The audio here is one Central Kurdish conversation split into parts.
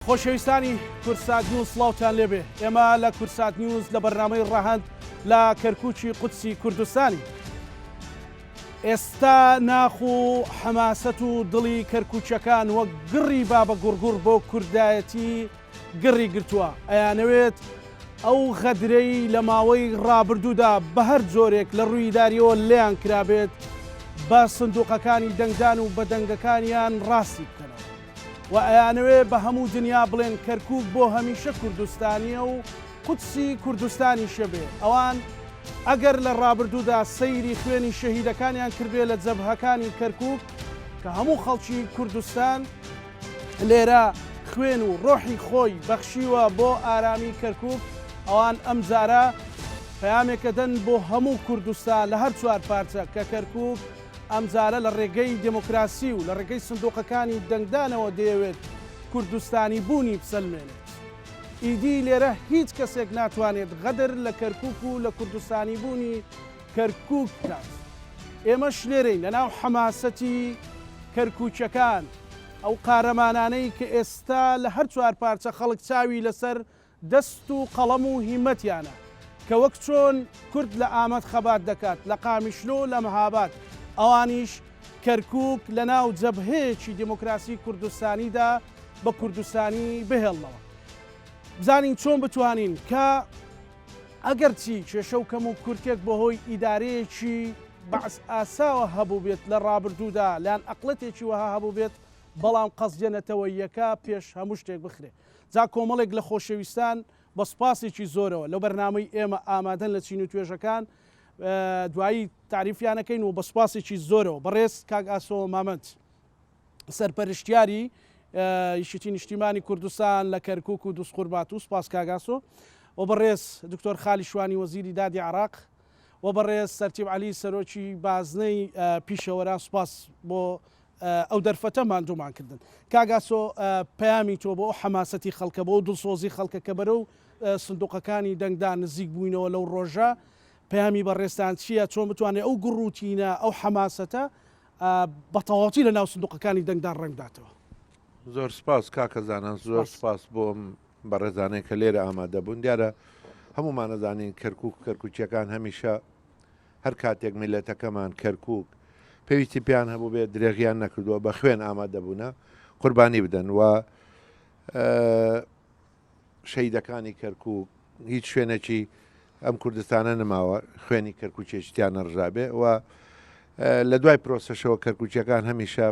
خۆشەویستانی کورسات نیوز سڵاوتان لێبێ. ئێمە لە کورسات نیوز لە بەرنامەی ڕاهەند لە کەرکووکی قودسی کوردستانی. ئێستا ناخ و حەماسەت و دڵی کەرکووچەکان وەک گڕی بابە گوڕگوڕ بۆ کوردایەتی گڕی گرتووە. ئەیانەوێت ئەو غەدرەی لە ماوەی ڕابردوودا بە هەر جۆرێک لە ڕوویداریەوە لێیان کرابێت بە سندوقەکانی دەنگدان و بە دەنگەکانیان ڕاستی بکەنەوە و ئەیانەوێ بە هەموو دنیا بڵێن کەرکووک بۆ هەمیشە کوردستانیە و قودسی کوردستانی شەبێ. ئەوان ئەگەر لە ڕابردوودا سەیری خوێنی شەهیدەکانیان کردبێ لە جەبهەکانی کەرکووک کە هەموو خەڵکی کوردستان لێرە خوێن و ڕۆحی خۆی بەخشیوە بۆ ئارامی کەرکووک، ئەوان ئەم جارە پەیامێکە دەن بۆ هەموو کوردستان لە هەر چوار پارچە کە کەرکووک ئەم جارە لە ڕێگەی دموکراسی و لە ڕێگەی سندوقەکانی دەنگدانەوە دەیەوێت کوردستانی بوونی بسەلمێنێت. ئیدی لێرە هیچ کەسێک ناتوانێت غەدر لە کەرکووک و لە کوردستانی بوونی کەرکووک بکات. ئێمەش لێرەین لەناو حەماسەتی کەرکووچەکان، ئەو قارەمانانەی کە ئێستا لە هەر چوار پارچە خەڵک چاوی لەسەر دەست و قەڵەم و هیمەتیانە کە وەک چۆن کورد لە ئامەد خەبات دەکات، لە قامیشلۆ لە مەهاباد، ئەوانیش کەرکووک لە ناو جەبهەیەکی دموکراسی کوردستانیدا بە کوردستانی بهێڵنەوە. بزانین چۆن بتوانین کە ئەگەر چی کێشە و کەم و کورتێک بەهۆی ئیدارەیەکی بەعس ئاساوە هەبوو بێت لە ڕابردوودا، لاان ئەقلەتێکی وەها هەبوو بێت، بەڵام قەزجێنەتەوە یەکە پێش هەموو شتێک بخرێ. جا کۆمەڵێک لە خۆشەویستان بە سپاسێکی زۆرەوە لەو بەرنامەی ئێمە ئامادەن لە چین و توێژەکان دوایی تعریفیانەکەین و بە سپاسێکی زۆرەوە بەڕێز کاک ئاسۆ مامەند سەرپەرشتیاری یشتی نیشتیمانی کوردستان لە کەرکووک و دووسقوربات و سپاس کاک ئاسۆ و بەڕێز دکتۆر خالی شوانی وەزیری دادی عێراق و بەڕێز سەرتیب عەلی سەرۆکی بازنەی پیشەوەران سپاس بۆ ئەو دەرفەتە ماندوومان کردن. کاک ئاسۆ پەیامی تۆ بۆ ئەو حەماسەتی خەڵکە بۆ دڵسۆزی خەڵکە کە بەرەو سندوقەکانی دەنگدان نزیک بووینەوە لەو ڕۆژە، پەیامی بەڕێستان چییە؟ چۆن بتوانێت ئەو گڕوتینە ئەو حەماسەتە بە تەواوەتی لە ناو سندوقەکانی دەنگدان ڕنگداتەوە؟ زۆر سپاس کاکەزانان، زۆر سپاس بۆم بەڕێزانەی کە لێرە ئامادە بوون. دیارە هەمومان نەزانین کەرکووک کەرکووچیەکان هەمیشە هەر کاتێک میلەتەکەمان کەرکووک پێویستی پیان هەبوو بێت درێغیان نەکردووە بە خوێن ئامادەبوونە قوربانی بدەن و شەیدەکانی کەرکووک هیچ شوێنێکی ئەم کوردستانە نەماوە خوێنی کەرکووچێشتیان نەڕژابێ و لە دوای پرۆسەشەوە کەرکووچیەکان هەمیشە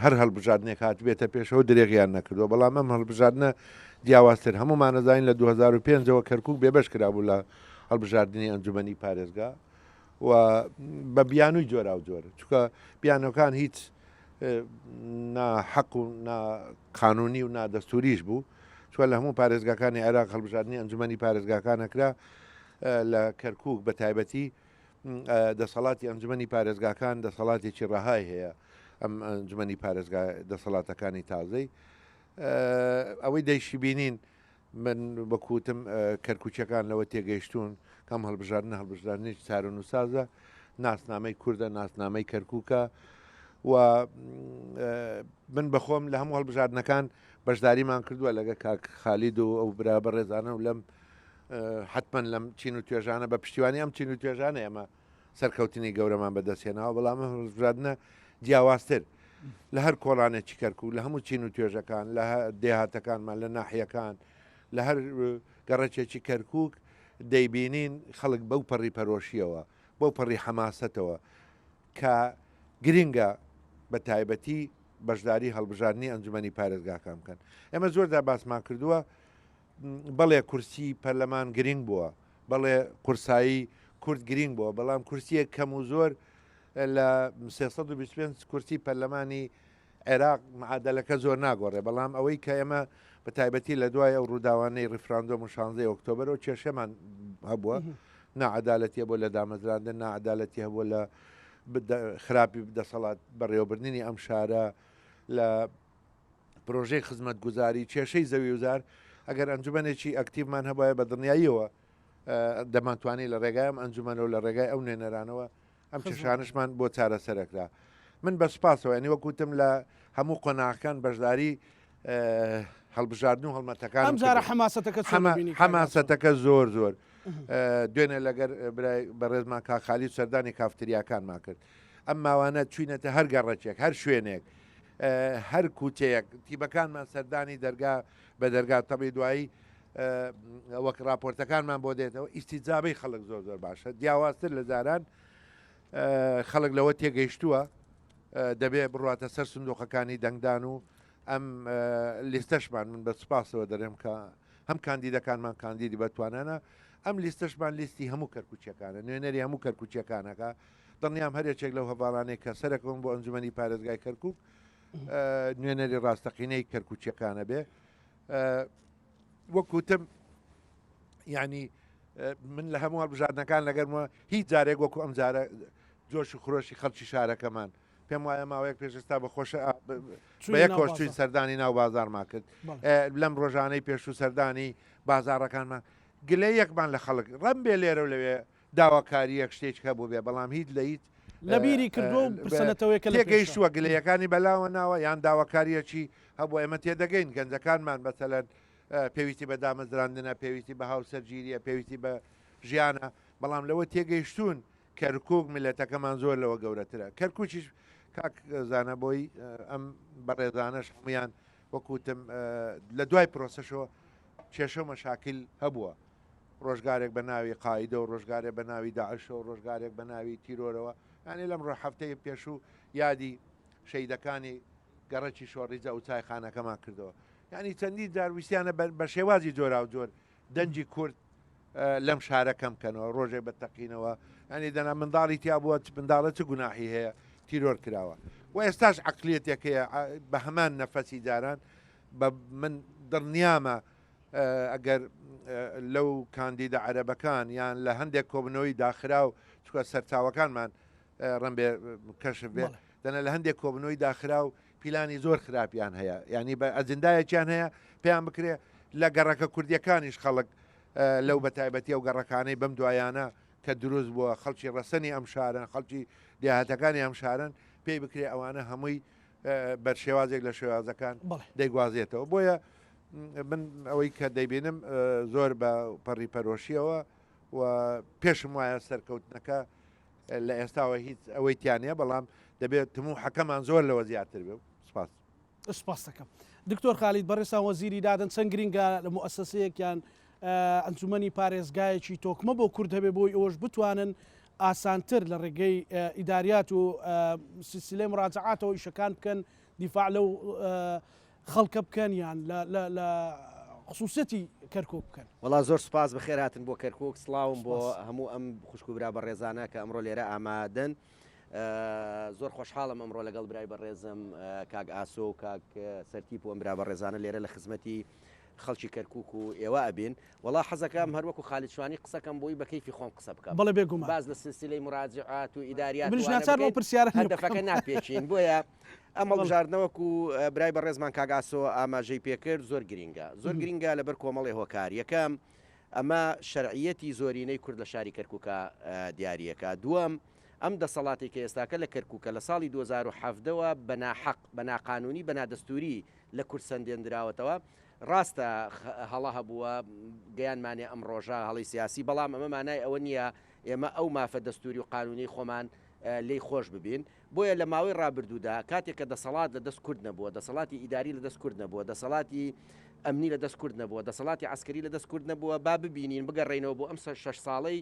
هەر هەڵبژاردنێک هات بێتە پێشەوە درێغیان نەکردووە، بەڵام ئەم هەڵبژاردنە دیاوازتر. هەمومان نەزانین لە 2005ەوە کەرکووک بێبەش کرابوو لە هەڵبژاردننی ئەنجومەنی پارێزگا و بە بیانووی جۆرا و جۆرە، چونکە بیانەکان هیچ ناحەق و ناقانونی و نادەستوریش بوو، چوە لە هەموو پارێزگاکانی عێراق هەڵبژاردننی ئەنجومەنی پارێزگاکانەکرا. لە کەرکووک بە تایبەتی دەسەڵاتی ئەنجومەنی پارێزگاکان دەسەڵاتێکی ڕەهای هەیە، ئەم ئەنجومەنی پارێزگا دەسەڵاتەکانی تازەی ئەوەی دەیشی بینین من بەکوتم کەرکووچەکان لەوە تێگەیشتون کەم هەڵبژاردنێکی چارە نووسازە، ناسنامەی کووردە، ناسنامەی کەرکووکە و من بەخۆم لە هەموو هەڵبژاردنەکان بەشداریمان کردووە لەگە کاک خالید و ئەو برا بەڕێزانە و لەم حتمما لەم چین و توێژانە بە پشتیوانی ئەم چین و توێژانە ئێمە سەرکەوتنی گەورەمان بەدەستێنەوە، بەڵام هەڵبژاردنە جیاوازتر لە هەر کۆڵانێکی کەرکووک لە هەموو چین و توێژەکان لە دێهاتەکانمان لە ناحیەکان لە هەر گەڕەکێکی کەرکووک دەیبینین خەڵک بەو پەڕی پەرۆشیەوە بەو پەڕی حەماسەتەوە کە گرینگە بە تایبەتی بەشداری هەڵبژاردننی ئەنجومەنی پارێزگاکان بکەن. ئێمە زۆردا باسمان کردووە بەڵێ کورسی پەرلەمان گرنگ بووە، بەڵێ قورسایی کورد گرنگ بووە، بەڵام کورسیەک کەم و زۆر لە 325 کورسی پەرلەمانی عێراق معادلەکە زۆر ناگۆڕێ، بەڵام ئەوەی کە ئێمە بە تایبەتی لە دوای ئەو ڕووداوانەی ڕفراندۆم و 16 ئۆکتۆبرەوە کێشەمان هەبووە، نائەدالەتی هەبووە لە دامەزراندن، نائەدالەتی هەبووە لە خراپی دەسەڵات بەڕێوەبردننی ئەم شارە، لە پرۆژەی خزمەتگوزاری کێشەی زەوی وزار. ئەگەر ئەنجومەنێکی ئەکتیڤمان هەبایە بە دڵنیاییەوە دەمانتوانی لە ڕێگای ئەم ئەنجومەنەوە لە ڕێگای ئەو نوێنەرانەوە ئەم کێشانشمان بۆ چارەسەرەکرا. من بەسپاسەوە ینی وەکوتم لە هەموو قۆناغەکان بەشداری هەڵبژاردن و هەڵمەتەکان ئەم جارە حماسەتەکە حماسەتەکە زۆر زۆر دوێنێ لەگەر بەڕێزمان کاخالی سەردانی کافتریاکانمان کرد ئەم ماوانە چوینەتە هەر گەڕەچێک هەر شوێنێک هەر کوچەیەک تیبەکانمان سەردانی دەرگا بە دەرگا تەبی دوایی وەک راپۆرتەکانمان بۆ دێتەوە ئیسیجابەی خەڵک زۆر زۆر باشە دیاوازتر لە جاران خەڵک لەوە تێگەیشتووە دەبێت بڕاتە سەر سندۆقەکانی دەنگدان و ئەم لیستەشمان من بە سپاسەوە دەرێم کە هەم کاندیدەکانمان کاندیدی بەتوانانە ئەم لیستەشمان لیستی هەموو کەرکوچیەکانە نوێنەری هەموو کەرکوچیەکانەکە دڵنیام هەرێکێک لەو هەواڵانەی کە سەرەکەم بۆ ئەنجومەنی پارێزگای کەرکووک نوێنەری ڕاستەقینەی کەرکوچیەکانە بێ وەکوتم ینی من لە هەموو هەڵبژاردنەکان لەگەرمەوە هیچ جارێک وەکو ئەم جارە جۆش و خۆشی خەڵکی شارەکەمان پێم وایە ماوەیەک پێشستا بەخۆشە بە یەکەوە چوین سەردانی ناو بازارمان کرد لەم ڕۆژانەی پێش و سەردانی بازارەکانمان گلەیەکمان لە خەڵک ڕەم بێ لێرە و لەوێ داواکاریەک شتێککە بوو بێ بەڵام هیچ لە هیچ لەبیری کردو پرسەنەتەوەیکە تێگەیشتووە گلەیەکانی بەلاوە ناوە یان داواکاریەکی هەبوو ئێمە تێدەگەین گەنجەکانمان بەسەلەن پێویستی بە دامەزراندنە پێویستی بە هاوسەرگیریە پێویستی بە ژیانە بەڵام لەوە تێگەیشتون کەرکووک میلەتەکەمان زۆر لەوە گەورەترە کەرکوچیش کاک زانە بۆی ئەم بەڕێزانەش هەمویان وەکوتم لە دوای پرۆسەشەوە کێشە مەشاکل هەبووە ڕۆژگارێک بە ناوی قایدە و ڕۆژگارێک بە ناوی داعشە و ڕۆژگارێک بە ناوی تیرۆرەوە یانی لەم ڕۆ هەفتەیە پێشوو یادی شەیدەکانی گەڕەکی شۆڕیجە و چایخانەکەمان کردەوە ینی چەندی جارویسیانە بە شێوازی جۆرا و جۆر دەنجی کورد لەم شارەکەم بکەنەوە ڕۆژێک بە تەقینەوە ینی دەنا منداڵی تیا بووە منداڵە چ گوناحی هەیە تیرۆر کراوە و ئێستاش عقلێتێکەیە بە هەمان نەفەسی جاران من دڵنیامە ئەگەر لەو کاندیدە عەرەبەکان یان لە هەندێک کۆبنەوەی داخرا و چکە سەرچاوەکانمان ڕەنبێ کەشف بێ دەنە لە هەندێک کۆبنەوەی داخرا و پیلانی زۆر خراپیان هەیە ینی بە ئەجندایەکیان هەیە پێیان بکرێ لە گەڕەکە کوردیەکانیش خەڵک لەو بەتایبەتی ئەو گەڕەکانەی بەم دوایانە کە دروست بووە خەڵکی ڕەسەنی ئەم شارن خەڵکی دیاهاتەکانی ئەم شارن پێی بکرێ ئەوانە هەمووی بەرشێوازێک لە شێوازەکان دەیگوازێتەوە بۆیە من ئەوەی کە دەیبینم زۆر بە پەڕی پەرۆشیەوە و پێشم وایە سەرکەوتنەکە لە ئێستاوە هیچ ئەوەی تیانەیە بەڵام دەبێت تموو حەکەمان زۆر لەوە زیاتر بێ سپاس سپاس دەکەم دکتۆر خالید بەڕێسان وەزیری دادن چەند گرینگە لە موسسەیەکیان ئەنجومەنی پارێزگایەکی تۆکمە بۆ کورد هەبێ بۆی ئەوەش بتوانن ئاسانتر لە ڕێگەی ئیداریات و سیسیلەی مراجعاتەوە ئیشەکان بکەن دیفاع لەو خەڵکە بکەن یان لە خصوصەتی کەرکووک بکەن وڵا زۆر سپاس بەخێر هاتن بۆ کەرکووک سڵاوم بۆ هەموو ئەم خوشکوبرا بە ڕێزانە کە ئەمڕۆ لێرە ئامادەن زۆر خۆشحاڵم ئەمڕۆ لەگەڵ برای بەڕێزم کاک ئاسۆ و کاک سەرتیپ و ئەم برا بەڕێزانە لێرە لە خزمەتی خەڵکی کەرکووک و ئێوە ئەبین وڵا حەزەکەم هەروەکو خالید شوانی قسەکەم بۆی بە کەیفی خۆم قسە بکەم بەڵێ بێگومان باز لە سلسلەی مراجعات و ئیداریات هەدەفەکە ناپێچین بۆیە ئەمە بژاردنەوەکو برای بەڕێزمان کاک ئاسۆ ئاماژەی پێکرد زۆر گرینگە لەبەر کۆمەڵی هۆکار یەکەم ئەمە شەرعیەتی زۆرینەی کورد لە شاری کەرکووکە دیاریەکە دووەم ئەم دەسەڵاتی کە ئێستاکە لە کەرکووکە لە ساڵی 2017ەوە بەناحەق بەناقانونی بەنادەستوری لە کورد سەندێنراوەتەوە ڕاستە هەڵە هەبووە گەیانمانێ ئەم ڕۆژە هەڵی سیاسی بەڵام ئەمە مانای ئەوە نییە ئێمە ئەو مافە دەستوری و قانونی خۆمان لی خۆش ببین بۆیە لە ماوەی ڕابردوودا کاتێک کە دەسەڵات لە دەست کورد نەبووە دەسەڵاتی ئیداری لە دەست کورد نەبووە دەسەڵاتی ئەمنی لە دەست کورد نەبووە دەسەڵاتی عسکەری لە دەست کورد نەبووە با ببینین بگەڕێنەوە بۆ ئەم 6 ساڵەی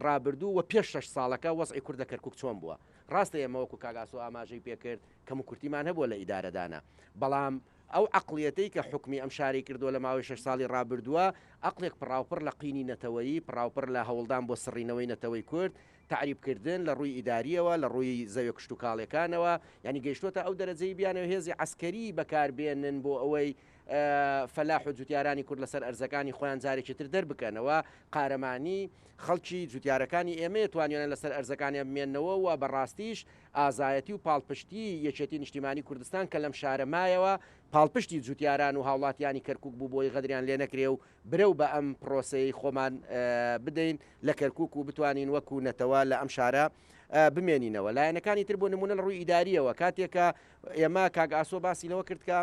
ڕابردوو و پێش 6 ساڵەکە وەزعی کوردە کەرکووک چۆن بووە ڕاستە ئێمە وەکو کاگاسۆ ئاماژەی پێکرد کەم و کورتیمان هەبووە لە ئیدارەدانە بەڵام ئەو عقلیەتەی کە حکمی ئەم شاری کردووە لە ماوەی 6 ساڵی ڕابردووە عقلێک پڕاوپڕ لە قینی نەتەوەیی پڕاوپڕ لە هەوڵدان بۆ سڕینەوەی نەتەوەی کورد تعریبکردن لە ڕووی ئیداریەوە لە ڕووی زەوی کشت و کاڵەکانەوە ینی گەیشتوتە ئەو دەرەجەی بیانەوە هێزی عسکەری بەکاربێنن بۆ ئەوەی فەلاح و جوتیارانی کورد لەسەر ئەرزەکانی خۆیان جارێکی تر دەربکەنەوە قارەمانی خەڵکی جوتیارەکانی ئێمە توانیانە لەسەر ئەرزەکانی بمێنەوە و بەڕاستیش ئازایەتی و پاڵپشتی یەکێتی نیشتیمانی کوردستان کە لەم شارە مایەوە پاڵپشتی جوتیاران و هاوڵاتیانی کەرکووک بوو بۆی غەدریان لێ نەکرێ و برەو بە ئەم پرۆسەی خۆمان بدەین لە کەرکووک و بتوانین وەکو نەتەوە لە ئەم شارە بمێنینەوە. لایەنەکانی تر بۆ نمونە لە ڕووی ئیداریەوە کاتێکە ئێمە کاک ئاسۆ باسی لەوە کرد کە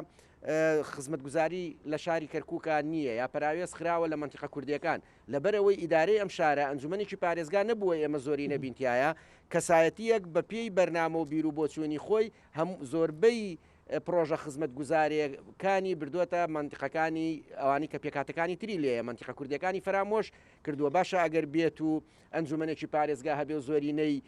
خزمەتگوزاری لە شاری کەرکووکە نییە یا پراوێز خراوە لە منتیقە کوردیەکان لەبەرەوەی ئیدارەی ئەم شارە ئەنجومەنێکی پارێزگا نەبووە ئێمە زۆری نەبینتیایە کەسایەتیەک بە پێی بەرنامە و بیر و بۆچوونی خۆی زۆربەی پرۆژە خزمەتگوزارەکانی بردووەتە منتیقەکانی ئەوانی کە پێکاتەکانی تری لێ منتیقە کوردیەکانی فرامۆش کردووە. باشە ئەگەر بێت و ئەنجومەنێکی پارێزگا هەبێ و زۆرینەی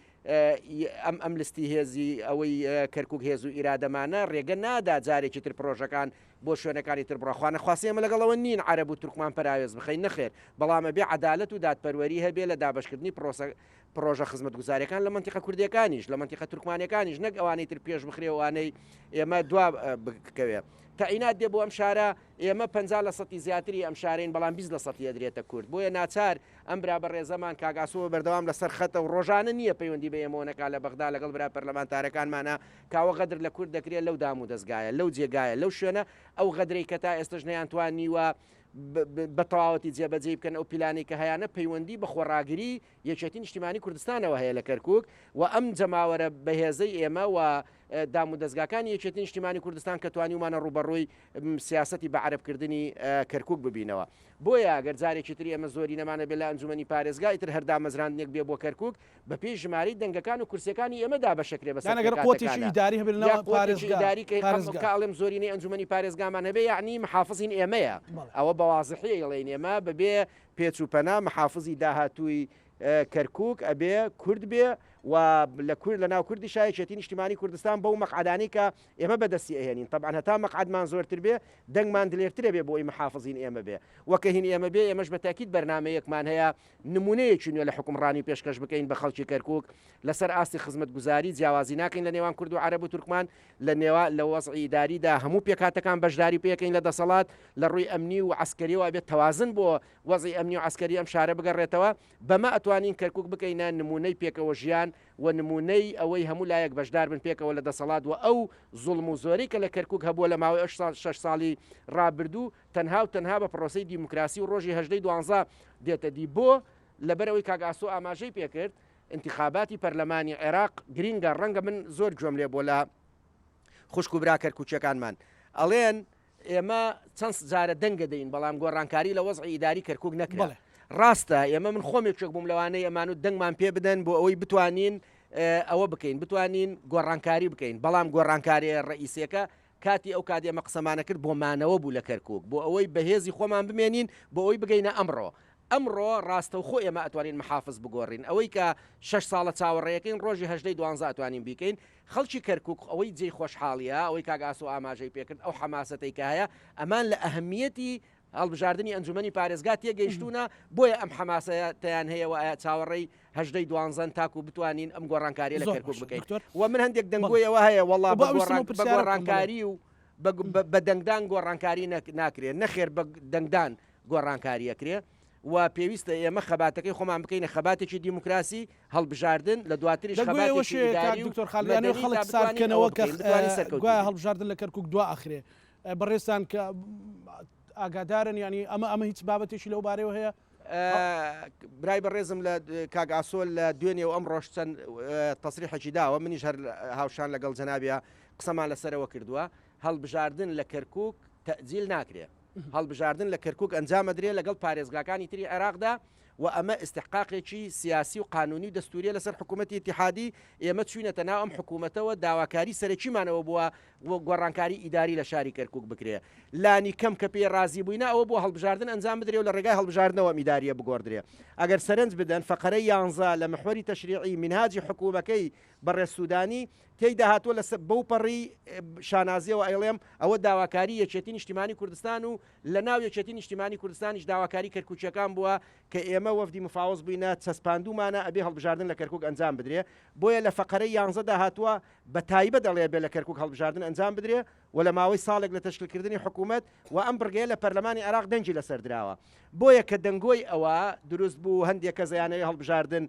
ئەم لستی هێزی ئەوەی کەرکووک هێز و ئیرادەمانە ڕێگە نادا جارێکی تر پرۆژەکان بۆ شوێنەکانی تر بڕخواانە خواسێمە لەگەڵەوە نین عەرەب و تورکمان پراوێز بخەین نەخێر بەڵامە بێ عەدالەت و دادپەروەری هەبێ لە دابشکردنی پرۆژە خزمەتگوزاریەکان لە منتیقە کوردیەکانیش لە منتیقە تورکمانەکانیش نەک ئەوانەی تر پێش بخرێوانەی ئێمە دوا بکەوێ تەعینات دێ بۆ ئەم شارە ئێمە 50% زیاتری ئەم شارین بەڵام 20% دەدرێتە کورد بۆیە ناچار ئەم برا بە ڕێزەمان کاگاسۆ بەردەوام لەسەر خەتە و ڕۆژانە نییە پەیوەندی بە ئێمەوەنەکە لە بەغدا لەگەڵ برا پەرلەمانتارەکانمانە کاوە غەدر لە کورد دەکرێت لەو دام و دەستگایە لەو جێگایە لەو شوێنە ئەو غەدرەی کە تا ئێستش نەیانتوانیوە بە تەواوەتی جێبەجێ بکەن ئەو پیلانی کە هەیەە پەیوەندی بە خۆڕاگری یەکێتی نیشتیمانی کوردستانەوە هەیە لە کەرکووک و ئەم جەماوەرە بەهێزەی ئێمە و دام و دەستگاکانی یەکێتی نیشتیمانی کوردستان کە توانیومانە ڕوبەڕووی سیاسەتی بە عەرەبکردنی کەرکووک ببینەوە. بۆیە ئەگەر جارێکی تری ئەمە زۆری نەمانە بێ لە ئەنجومەنی پارێزگای تر هەردا مەزراندنێک بێ بۆ کەرکووک بە پێی ژماری دەنگەکان و کورسەکانی ئێمەدا بەشکرێ بەسەر قوتێکی ئیداری هەبێت ئیداری کاڵم زۆرینەی ئەنجومەنی پارێزگامان هەبێ یعنی محافظین ئێمەیە ئەوە بەوازحی ئەڵێن ئێمە بەبێ پێچوپەنا محافظی داهاتووی کەرکووک ئەبێ کورد بێ و لە ناو کوردی شایەتی نیشتیمانی کوردستان بەو مەقعدانی کە ئێمە بەدەستی ئەهێنین طبعا هەتا مەقعدمان زۆرتر بێ دەنگمان دلێرترە بێ بۆی محافظین ئێمە بێ وەکە هین ئێمە بێ ئێمەش بە تاکید بەرنامەیەکمان هەیە نمونەیەکی نوێ لە حکومڕانی پێشکەش بکەین بە خەڵکی کەرکووک لەسەر ئاستی خزمەتگوزاری جیاوازی ناکەین لە نێوان کورد و عەرەب و تورکمان لە وەزعی ئیداریدا هەموو پێکاتەکان بەشداری پێکەین لە دەسەڵات لە ڕووی ئەمنی و عسکەریەوە بێت تەوازن بۆ وەزعی ئەمنی و عسکەری ئەم شارە بگەڕێتەوە بەمە ئەتوانین کەرکووک بکەینە نمونەی پێکەوە ژیان و نمونەی ئەوەی هەموو لایەک بەشدار بن پێکەوە لە دەسەڵات و ئەو زوڵم و زۆری کە لە کەرکووک هەبووە لە ماوەی 6 ساڵی ڕابردوو تەنها بە پرۆسەی دیموکراسی و ڕۆژی 12 دێتە دی بۆ لەبەرەوەی کاگاسۆ ئاماژەی پێکرد انتخاباتی پەرلەمانی عێراق گرینگە ڕەنگە من زۆر گوێم لێ بۆ لە خوشک و برا کەرکووچەکانمان ئەڵێن ئێمە چەند جارە دەنگە دەین بەڵام گۆڕانکاری لە وەزعی ئیداری کەرکووک نەکرێت ڕاستە ئێمە من خۆمێکێک بووم لەوانەیە ئەمان و دەنگمان پێ بدەن بۆ ئەوەی بتوانین ئەوە بکەین بتوانین گۆڕانکاری بکەین بەڵام گۆڕانکاری ڕئیسەکە کاتی ئەو کات ئێمە قسەمانە کرد بۆ مانەوە بوو لە کەرکووک بۆ ئەوەی بەهێزی خۆمان بمێنین بۆ ئەوەی بگەینە ئەمڕۆ ڕاستە و خۆ ئێمە ئەتوانین محافظ بگۆڕین ئەوەی کە 6 ساڵە چاوەڕێیەکەین ڕۆژی 12 ئەتوانین بیکەین خەڵکی کەرکووک ئەوەی جێی خۆشحاڵیە ئەوەی کاگاسۆ ئاماژەی پێکرد ئەو حەماسەتەی کە هەیە ئەمان لە ئەهەمیەتی هەڵبژاردننی ئەنجومەنی پارێزگا تێگەیشتونە بۆیە ئەم حەماسەتیان هەیە و چاوەڕێی 12 تاکو بتوانین ئەم گۆڕانکاری لە کەرکووک بکەین و من هەندێک دەنگۆیەوە هەیە وەڵا بە گۆڕانکاری و بە دەنگدان گۆڕانکاری ناکرێت نەخێر بە دەنگدان گۆڕانکاریەکرێ و پێویستە ئێمە خەباتەکەی خۆمان بکەینە خەباتێکی دیموکراسی هەڵبژاردن لە دواتریش دکتۆر خاڵیانەوە خەڵک ساکەنەوە کە گوایە هەڵبژاردن لە کەرکووک دوا ئەخرێ بەڕێستان کە ئاگادارن ینی ئەمە هیچ بابەتێکی لەو بارەوە هەیە برای بەڕێزم لە کاگاسۆ لە دوێنێ و ئەم ڕۆژ چەند تەسریحێکی داوە منیش هەر هاوشان لەگەڵ جەنابیە قسەمان لەسەرەوە کردووە هەڵبژاردن لە کەرکووک تەجیل ناکرێت هەڵبژاردن لە کەرکووک ئەنجامەدرێت لەگەڵ پارێزگاکانی تری عێراقدا و ئەمە استحقاقێکی سیاسی و قانونی و دەستوریە لەسەر حکوومەتی اتحادی ئێمە چوینەتە ناو ئەم حکوومەتەوە داواکاری سەرەکیمانەوە بووە گۆڕانکاری ئیداری لە شاری کەرکووک بکرێ لانی کەم کە پێ رازی بووینە ئەوە بۆ هەڵبژاردن ئەنجام بدرێ و لە ڕێگای هەڵبژاردنەوە میداریە بگۆڕدرێ ئەگەر سەرنج بدەن فەقەرەی 11 لە محوەری تەشریعی منهاجی حکوومەکەی بەڕێز سوودانی تێیدا هاتووە لە بەو پەڕی شانازیەوە ئەیڵێم ئەوە داواکاری یەکێتی نیشتیمانی کوردستان و لە ناو یەکێتی نیشتیمانی کوردستانیش داواکاری کەرکووچەکان بووە کە ئێمە وەفدی مفاوز بووینە چەسپاندومانە ئەبێ هەڵبژاردن لە کەرکووک ئەنجام بدرێ بۆیە لە فەقەرەی 11 هاتووە بە تایبەت دەڵێ بێ لە کەرکووک هەڵبژاردن ئەنجام بدرێ و لە ماوەی ساڵێک لە تەشکیلکردنی حکوومەت و ئەم بڕگەیە لە پەرلەمانی عێراق دەنگی لەسەر دراوە بۆیە کە دەنگۆی ئەوە دروست بوو هەندێک کە زەیانەی هەڵبژاردن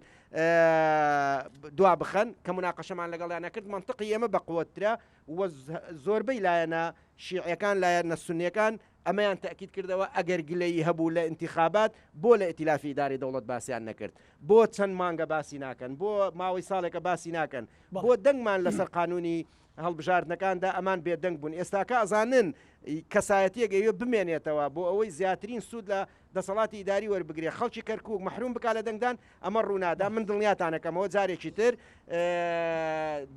دوا بخەن کە مناقەشەمان لەگەڵیان نەکرد منطقی ئێمە بەقوترە و زۆربەی لایەنە شیعەکان لایەنە سونیەکان ئەمەیان تاکید کردەوە ئەگەر گلەی هەبوو لە انتخابات بۆ لە ئەتیلافی ئیداری دەوڵەت باسییان نەکرد بۆ چەند مانگە باسی ناکەن بۆ ماوەی ساڵێکە باسی ناکەن بۆ دەنگمان لەسەر قانونی هەڵبژاردنەکاندا ئەمان بێدەنگ بوون ئێستاکە ئەزانن کەسایەتیەگەیوە بمێنێتەوە بۆ ئەوەی زیاترین سوود لە دەسەڵاتی ئیداری وەربگرێ خەڵکی کەرکووک محروم بک لە دەنگدان ئەمە ڕوونادا من دڵنیاتانەکەمەوە جارێکی تر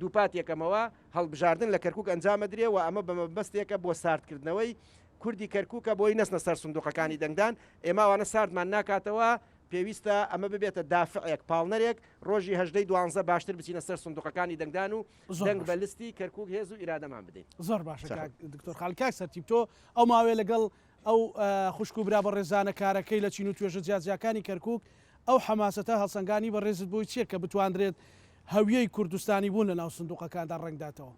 دووپاتێکەکەمەوە هەڵبژاردن لە کەرکووک ئەنجامەدرێ و ئەمە بەمەبەستێکە بۆ ساردکردنەوەی کوردی کەرکووکە بۆی نەستنە سەر سندوقەکانی دەنگدان ئێماوانە ساردمان ناکاتەوە پێویستە ئەمە ببێتە دافعێک پاڵنەرێک ڕۆژی هەژدەی دوانزە باشتر بچینە سەر سندوقەکانی دەنگدان و دەنگ بە لستی کەرکووک هێز و ئیرادەمان بدەین زۆر باشە دکتۆر خاڵکاک سەرتیب تۆ ئەو ماوەیە لەگەڵ ئەو خوشک و برا بە ڕێزانە کارەکەی لە چین و توێژە جیاجیەکانی کەرکووک ئەو حەماسەتە هەڵسەنگانی بە ڕێزت بۆی چییە کە بتواندرێت هەویەی کوردستانی بوون لە ناو سندوقەکاندا ڕنگداتەوە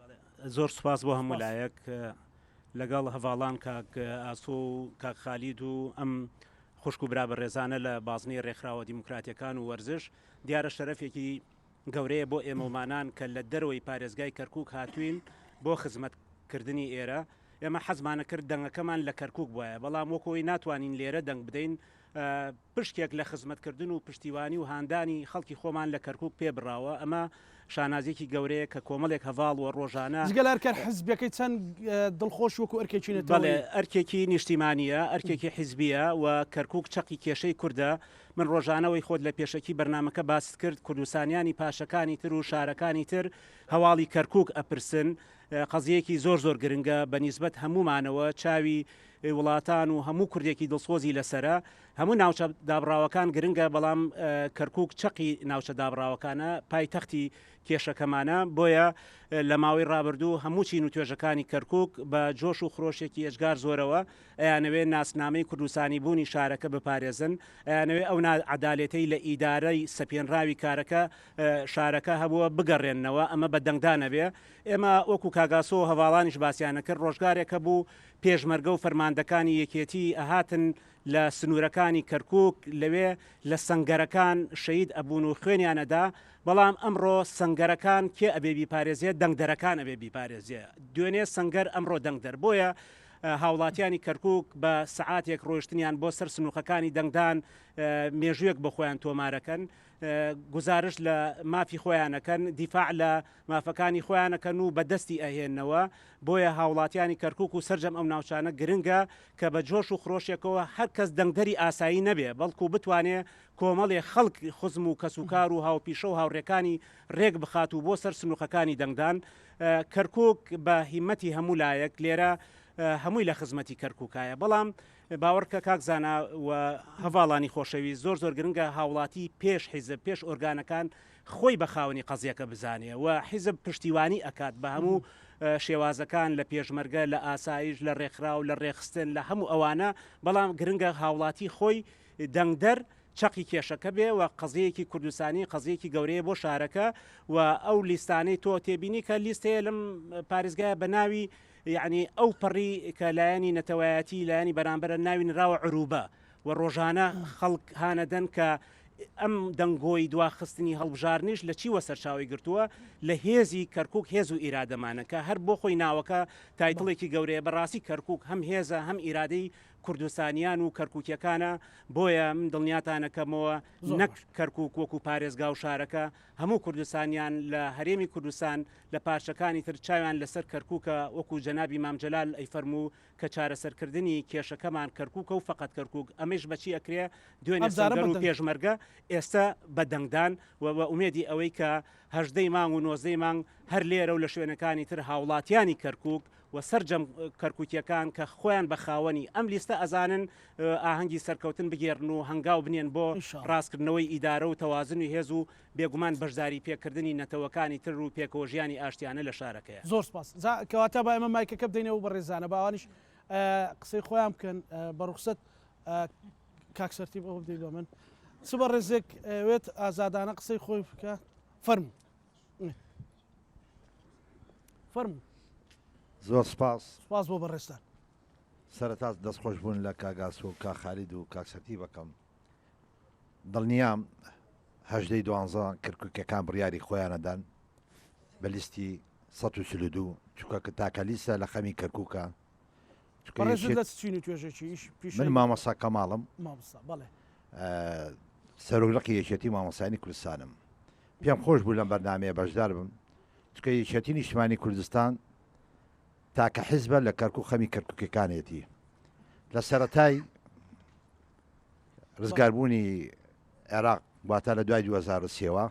زۆر سوپاس بۆ هەموو لایەک لەگەڵ هەواڵان کاک ئاسۆ و کاک خالید و ئەم خوشک و برا بە ڕێزانە لە بازنەی ڕێکخراوە دیموکراتیەکان و وەرزش دیارە شەرەفێکی گەورەیە بۆ ئێمەمانان کە لە دەرەوەی پارێزگای کەرکووک هاتوین بۆ خزمەتکردنی ئێرە ئێمە حەزمانە کرد دەنگەکەمان لە کەرکووک بواە بەڵام وەکۆی ناتوانین لێرە دەنگ بدەین پشتێک لە خزمەتکردن و پشتیوانی و هاندانی خەڵکی خۆمان لە کەرکووک پێبراوە ئەمە شانازێکی گەورەیە کە کۆمەڵێک هەواڵ و ڕۆژانە گەلارکار حزبەکەی چەند دڵخۆش وەکو ئەرکێکینێت بەڵێ ئەرکێکی نیشتیمانیە ئەرکێکی حیزبیە و کەرکووک چەقی کێشەی کووردە من ڕۆژانەوەی خۆت لە پێشەکی بەرنمەکە باست کرد کوردستانیانی پاشەکانی تر و شارەکانی تر هەواڵی کەرکووک ئەپرسن قەزیەکی زۆر گرنگە بە نیسبەت هەمومانەوە چاوی وڵاتان و هەموو کوردێکی دڵسۆزی لەسرە هەموو ناوچە دابراوەکان گرنگە بەڵام کەرکووک چەقی ناوچە دابراوەکانە پایتەختی کێشەکەمانە بۆیە لە ماوەی ڕابردوو هەموو چین و توێژەکانی کەرکووک بە جۆش و خرۆشێکی ئەشگار زۆرەوە ئەیانەوێ ناسنامەی کوردستانی بوونی شارەکە بپارێزن ئەیانەوێ ئەو عەدالەتەی لە ئیدارەی سەپێنراوی کارەکە شارەکە هەبووە بگەڕێنەوە ئەمە بە دەنگدانە بێ ئێمە وەکو کاگاسۆ هەواڵانیش باسییانە کرد ڕۆژگارێکە بوو پێشمەرگە و فەرماندەکانی یەکێتی ئەهاتن لە سنوورەکانی کەرکووک لەوێ لە سەنگەرەکان شەید ئەبوون و خوێنیانەدا بەڵام ئەمڕۆ سەنگەرەکان کێ ئەبێ بیپارێزیێت دەنگدەرەکان ئەبێ بیپارێزیە دوێنێ سەنگەر ئەمڕۆ دەنگدەر بۆیە هاوڵاتیانی کەرکووک بە سعاتێک ڕۆشتنیان بۆ سەر سنووخەکانی دەنگدان مێژوویەک بە خۆیان تۆمارەکەن گزارش لە مافی خۆیانەکەن دیفاع لە مافەکانی خۆیانەکەن و بەدەستی ئەهێننەوە بۆیە هاوڵاتیانی کەرکووک و سەررجەم ئەم ناوچانە گرنگە کە بە جۆش و خرۆشێکەوە هەر کەس دەنگدەری ئاسایی نەبێ بەڵکو بتوانێ کۆمەڵێ خەڵک خزم و کەسوکار و هاوپیشە و هاوڕێکانی ڕێک بخات و بۆ سەر سنووخەکانی دەنگدان کەرکووک بە هیمەتی هەموو لایەک لێرە هەمووی لە خزمەتی کەرکووکایە بەڵام باوەڕکە کاکزانە و هەواڵانی خۆشەوی زۆر گرنگە هاوڵاتی پێش حیزب پێش ئۆرگانەکان خۆی بە خاوەنی قەزیەکە بزانێ و حیزب پشتیوانی ئەکات بە هەموو شێوازەکان لە پێشمەرگە لە ئاسایش لە ڕێکخرا و لە ڕێخستن لە هەموو ئەوانە بەڵام گرنگە هاوڵاتی خۆی دەنگدەر چەقی کێشەکە بێ و قەزەیەکی کوردستانی قەزەیەکی گەورەیە بۆ شارەکە و ئەو لیستانەی تۆ تێبینی کە لیستەیە لەم پارێزگایە بە ناوی یعنی ئەو پەڕی کە لایەنی نەتەوایەتی لایەنی بەرامبەرە ناوی نراوە عروبە و ڕۆژانە خەڵک هانەدەن کە ئەم دەنگۆی دواخستنی هەڵبژارنیش لە چیوە سەرچاوی گرتووە لە هێزی کەرکووک هێز و ئیرادەمانە کە هەر بۆ خۆی ناوەکە تایتڵێکی گەورەیە بەڕاستی کەرکووک هەم هێزە هەم ئیرادەی کوردستانیان و کەرکووکیەکانە بۆیە من دڵنیاتانەکەمەوە نەک کەرکووک وەکو پارێزگا و شارەکە هەموو کوردستانیان لە هەرێمی کوردستان لە پاشەکانی تر چاویان لەسەر کەرکووکە وەکو جەنابی مامجەلال ئەیفەرموو کە چارەسەرکردنی کێشەکەمان کەرکووکە و فقط کەرکووک ئەمەش بەچی ئەکرێ دوێنێ سەنگەر و پێشمەرگە ئێستا بە دەنگدان و ئومێدی ئەوەی کە هەژدەی مانگ و نۆزدەی مانگ هەر لێرە و لە شوێنەکانی تر هاوڵاتیانی کەرکووک و سەررجەم کەرکووتیەکان کە خۆیان بە خاوەنی ئەم لیستە ئەزانن ئاهەنگی سەرکەوتن بگێڕن و هەنگاو بنێن بۆ ڕاستکردنەوەی ئیدارە و تەوازنی هێز و بێگومان بەشداری پێکردنی نەتەوەکانی تر و پێکەوە ژیانی ئاشتیانە لە شارەکەیە زۆر سپاس کەواتە با ئێمە مایکەکە بدەینەوە بە ڕێزانە باوانیش قسەی خۆیان بکەن بە ڕوخسەت کاکسەرتی بۆ بدەیت بە من چ بە ڕێزێک وێت ئازادانە قسەی خۆی بکە فەرموو فەرموو زۆر سپاس بۆ بەڕێستان سەرەتا دەستخۆش بوون لە کاگاس و کاخالید و کاکسەتی بەکەم دڵنیام هەژدەی دوانزە کەرکووکەکان بڕیاری خۆیانەدان بە لیستی 132 چووکە کە تاکە لیستە لە خەمی کەرکووکە بەڕێزت لە چین و توێژێکی من مامۆستا کەماڵم مامۆستا بەڵێ سەرۆکڵقی یەکێتی مامۆسانی کوردستانم پێم خۆش بوو لەم بەرنامەیە بەشدار بم چکە یەکێتی نیشتیمانی کوردستان تاکە حیزبە لە کەرکوو خەمی کەرکووکەکانێتی لە سەرەتای ڕزگاربوونی عێراق واتە لە دوای 2023ەوە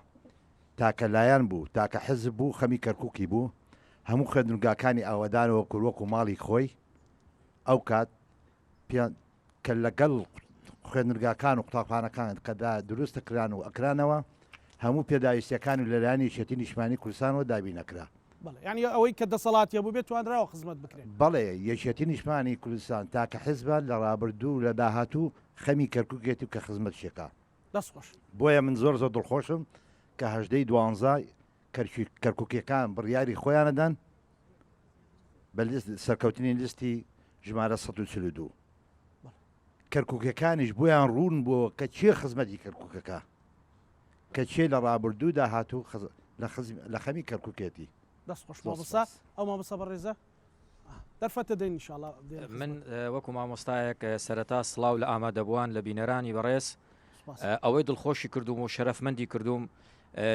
تاکە لایەن بوو تاکە حزب بوو خەمی کەرکووکی بوو هەموو خوێندنگاکانی ئاوەدانەوە کوروەک و ماڵی خۆی ئەو کات کە لەگەڵ خوێنرگاکان و قوتابخانەکان کەدا دروستە کران و ئەکرانەوە هەموو پێداویستیەکان و لەلایەنی یەکێتی نیشتیمانی کوردستانەوە دابین نەکرا ینی ئەوەی کە دەسەڵاتیە بوو بێت توانراوە خزمەت بکرێن بەڵێ یەکێتی نیشتیمانی کوردستان تاکە حیزبە لە ڕابردوو لە داهاتوو خەمی کەرکووکێتی کە خزمەت شێکا دەستخۆش بۆیە من زۆر دڵخۆشم کە هەژدەی دوانزە کەرکووکیەکان بڕیاری خۆیانەدان بە سەرکەوتنی لیستی ژمارە 142 کەرکووکەکانیش بۆیان ڕوون بووە کە چێ خزمەتی کەرکووکەکە کە چێ لە ڕابردوودا هاتوو لە خەمی کەرکووکێتی دەستخۆش مامۆستا ئەو مامۆستا بەڕێزە دەرفەتە دەین انشاءالله من وەکو مامۆستایەک سەرەتا سڵاو لە ئامادەبووان لە بینەرانی بەڕێز ئەوەی دڵخۆشی کردوم و شەرەفمەندی کردوم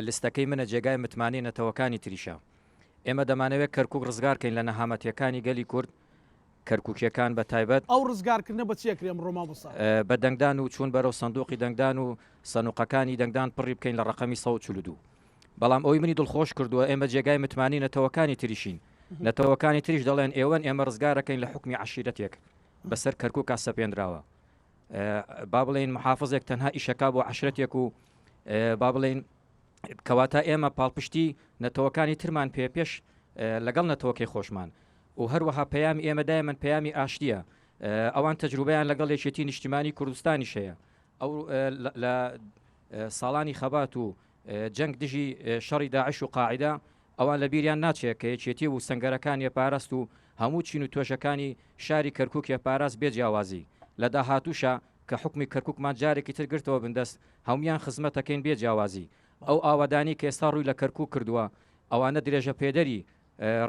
لستەکەی منە جێگای متمانێنەتەوەکانی تریشە ئێمە دەمانەوێت کەرکووک ڕزگارکەین لە نەهامەتیەکانی گەلی کورد کەرکووکیەکان بە تایبەت ئەو ڕزگارکردنە بە چێکرێم ڕۆما بسا بە دەنگدان و چوون بەرەو سندوقی دەنگدان و سەنوقەکانی دەنگدان پڕی بکەین لە ڕقەمی 142 بەڵام ئەوی منی دڵخۆش کردووە ئێمە جێگای متمانێنەتەوەکانی تریشین نەتەوەکانی تریش دەڵێن ئێوەن ئێمە ڕزگارەکەین لە حکمی عشیرەتێک بەسەر کەرکووکا سەپێنراوە با بڵێن محافظێک تەنها ئیشەکا بۆ عشرەتێک و با بڵێن کەواتە ئێمە پاڵپشتی نەتەوەکانی ترمان پێش لەگەڵ نەتەوەکەی خۆشمان و هەروەها پەیامی ئێمەدای من پەیامی ئاشتیە ئەوان تەجروبیان لەگەڵ یەکێتی نیشتیمانی کوردستانی شەیە ئەو لە ساڵانی خەبات و جەنگ دژی شەڕی داعش و قاعیدا ئەوان لە بیریان ناچێت کە یەکێتی و سنگەرەکانی پاراست و هەموو چین و توێژەکانی شاری کەرکووک پاراست بێ جیاوازی لە داهاتووشە کە حکمی کەرکووکمان جارێکی تر گرتەوە بندەست هەمویان خزمەتەکەین بێ جیاوازی ئەو ئاوادانی کە ئێستا ڕووی لە کەرکووک کردووە ئەوانە درێژە پێدەری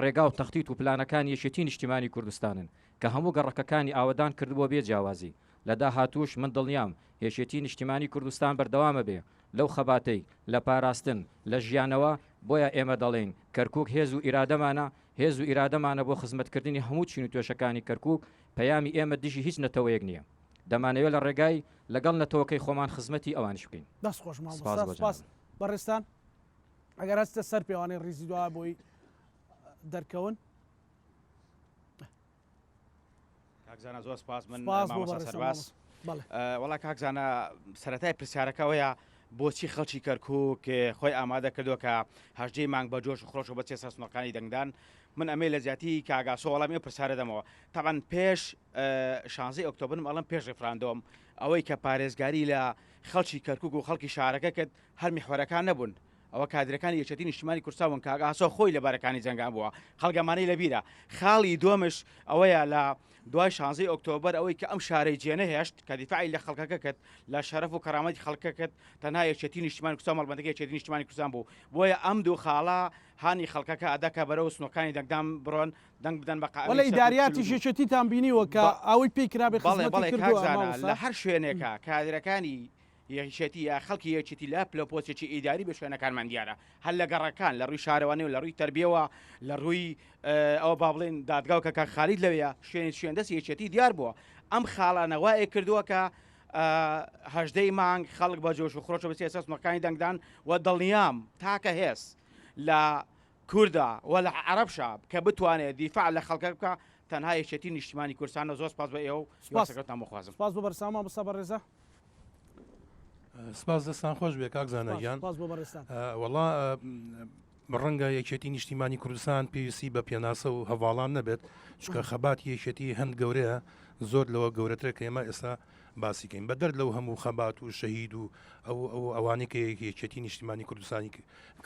ڕێگا و تەختیت و پلانەکانی یەکێتی نیشتیمانی کوردستانن کە هەموو گەڕەکەکانی ئاوادان کردبووە بێ جیاوازی لە داهاتووش من دڵنیام یەکێتی نیشتیمانی کوردستان بەردەوامە بێ لەو خەباتەی لە پاراستن لە ژیانەوە بۆیە ئێمە دەڵێن کەرکووک هێز و ئیرادەمانە هێز و ئیرادەمانە بۆ خزمەتکردنی هەموو چین و توێشەکانی کەرکووک پەیامی ئێمە دژی هیچ نەتەوەیەک نییە دەمانەوێت لە ڕێگای لەگەڵ نەتەوەکەی خۆمان خزمەتی ئەوانش بکەین دەستخۆش مامۆستا بەڕێستان ئەگەر هەستە سەر پێوانەی ڕیزی دوای بۆی دەرکەون کاکزانە زۆر سپاس من مامۆستا سەرباز وەڵا کاکزانە سەرەتای پرسیارەکەەوەیە بۆچی خەڵکی کەرکووک خۆی ئامادە کردو کە هەژدەی مانگ بە جۆش و خۆش و بە چێ سەسنەکانی دەنگدان من ئەمێ لە زیاتی کاگاسۆ وەڵام ئێ پرسیارە دەمەوە تاوان پێش 16 ئۆکتۆبرم ئەڵم پێش ڕێفراندۆم ئەوەی کە پارێزگاری لە خەڵکی کەرکووک و خەڵکی شارەکە کرد هەر میحوەرەکان نەبوون ئەوە کادرەکانی یەکێتی نیشتیمانی کوردستان کاگاسۆ خۆی لە بارەکانی جەنگان بووە خەڵگەمانەی لەبیرە خاڵی دووەمش ئەوەیە لە دوای 16 ئۆکتۆبر ئەوەی کە ئەم شارەی جێنە هێشت کە دیفاعی لە خەڵکەکە کرد لە شەرەف و کەرامەتی خەڵکە کرد تەنها یەکێتی نیشتیمانی کوردستان مەڵبەندەکەی یەکێتی نیشتیمانی کوردستان بوو بۆیە ئەم دوو خاڵە هانی خەڵکەکە ئەدەکە بەرەو سنوەکانی دەنگدان بڕۆن دەنگ بدەن بە وەڵا ئیداریاتی یەکێتیتان بینیوە کە ئەوەی پێی کرابێ خزمەتی کردووە لە هەر شوێنێکە کادرەکانی یەکێتی یا خەڵکی یەکێتی لە پلۆپۆسێکی ئیداری بە شوێنەکانمان دیارە هەر لە گەڕەکان لە ڕووی شارەوانی و لە ڕووی تربیەوە لە ڕووی ئەوە با بڵێن دادگاو کە خالید لەوەیە شوێندەست یەکێتی دیار بووە ئەم خاڵانەوایە کردووە کە هەژدەی مانگ خەڵک بە جۆش و خڕۆش بە سێ سەسنەکانی دەنگدان و دڵنیام تاکە هێز لە کووردا و لە عەرەبشە کە بتوانێت دیفاع لە خەڵکە بکە تەنها یەکێتی نیشتیمانی کوردستانە زۆر سپاس بە ئێوە و یاسەکەتان بخوازم سپاس بۆ بەرسام مامۆستا بەڕێزە سپاس دەستان خۆش بێ کاکزانەگیان وەڵا ڕەنگە یەکێتی نیشتیمانی کوردستان پێویستی بە پێناسە و هەواڵان نەبێت چکە خەبات یەکێتی هەند گەورەیە زۆر لەوە گەورەترە کە ئێمە ئێستا باسیکەین بەدەر لەو هەموو خەبات و شەهید و ئەوانەی کە یەکێتی نیشتیمانی کوردستانی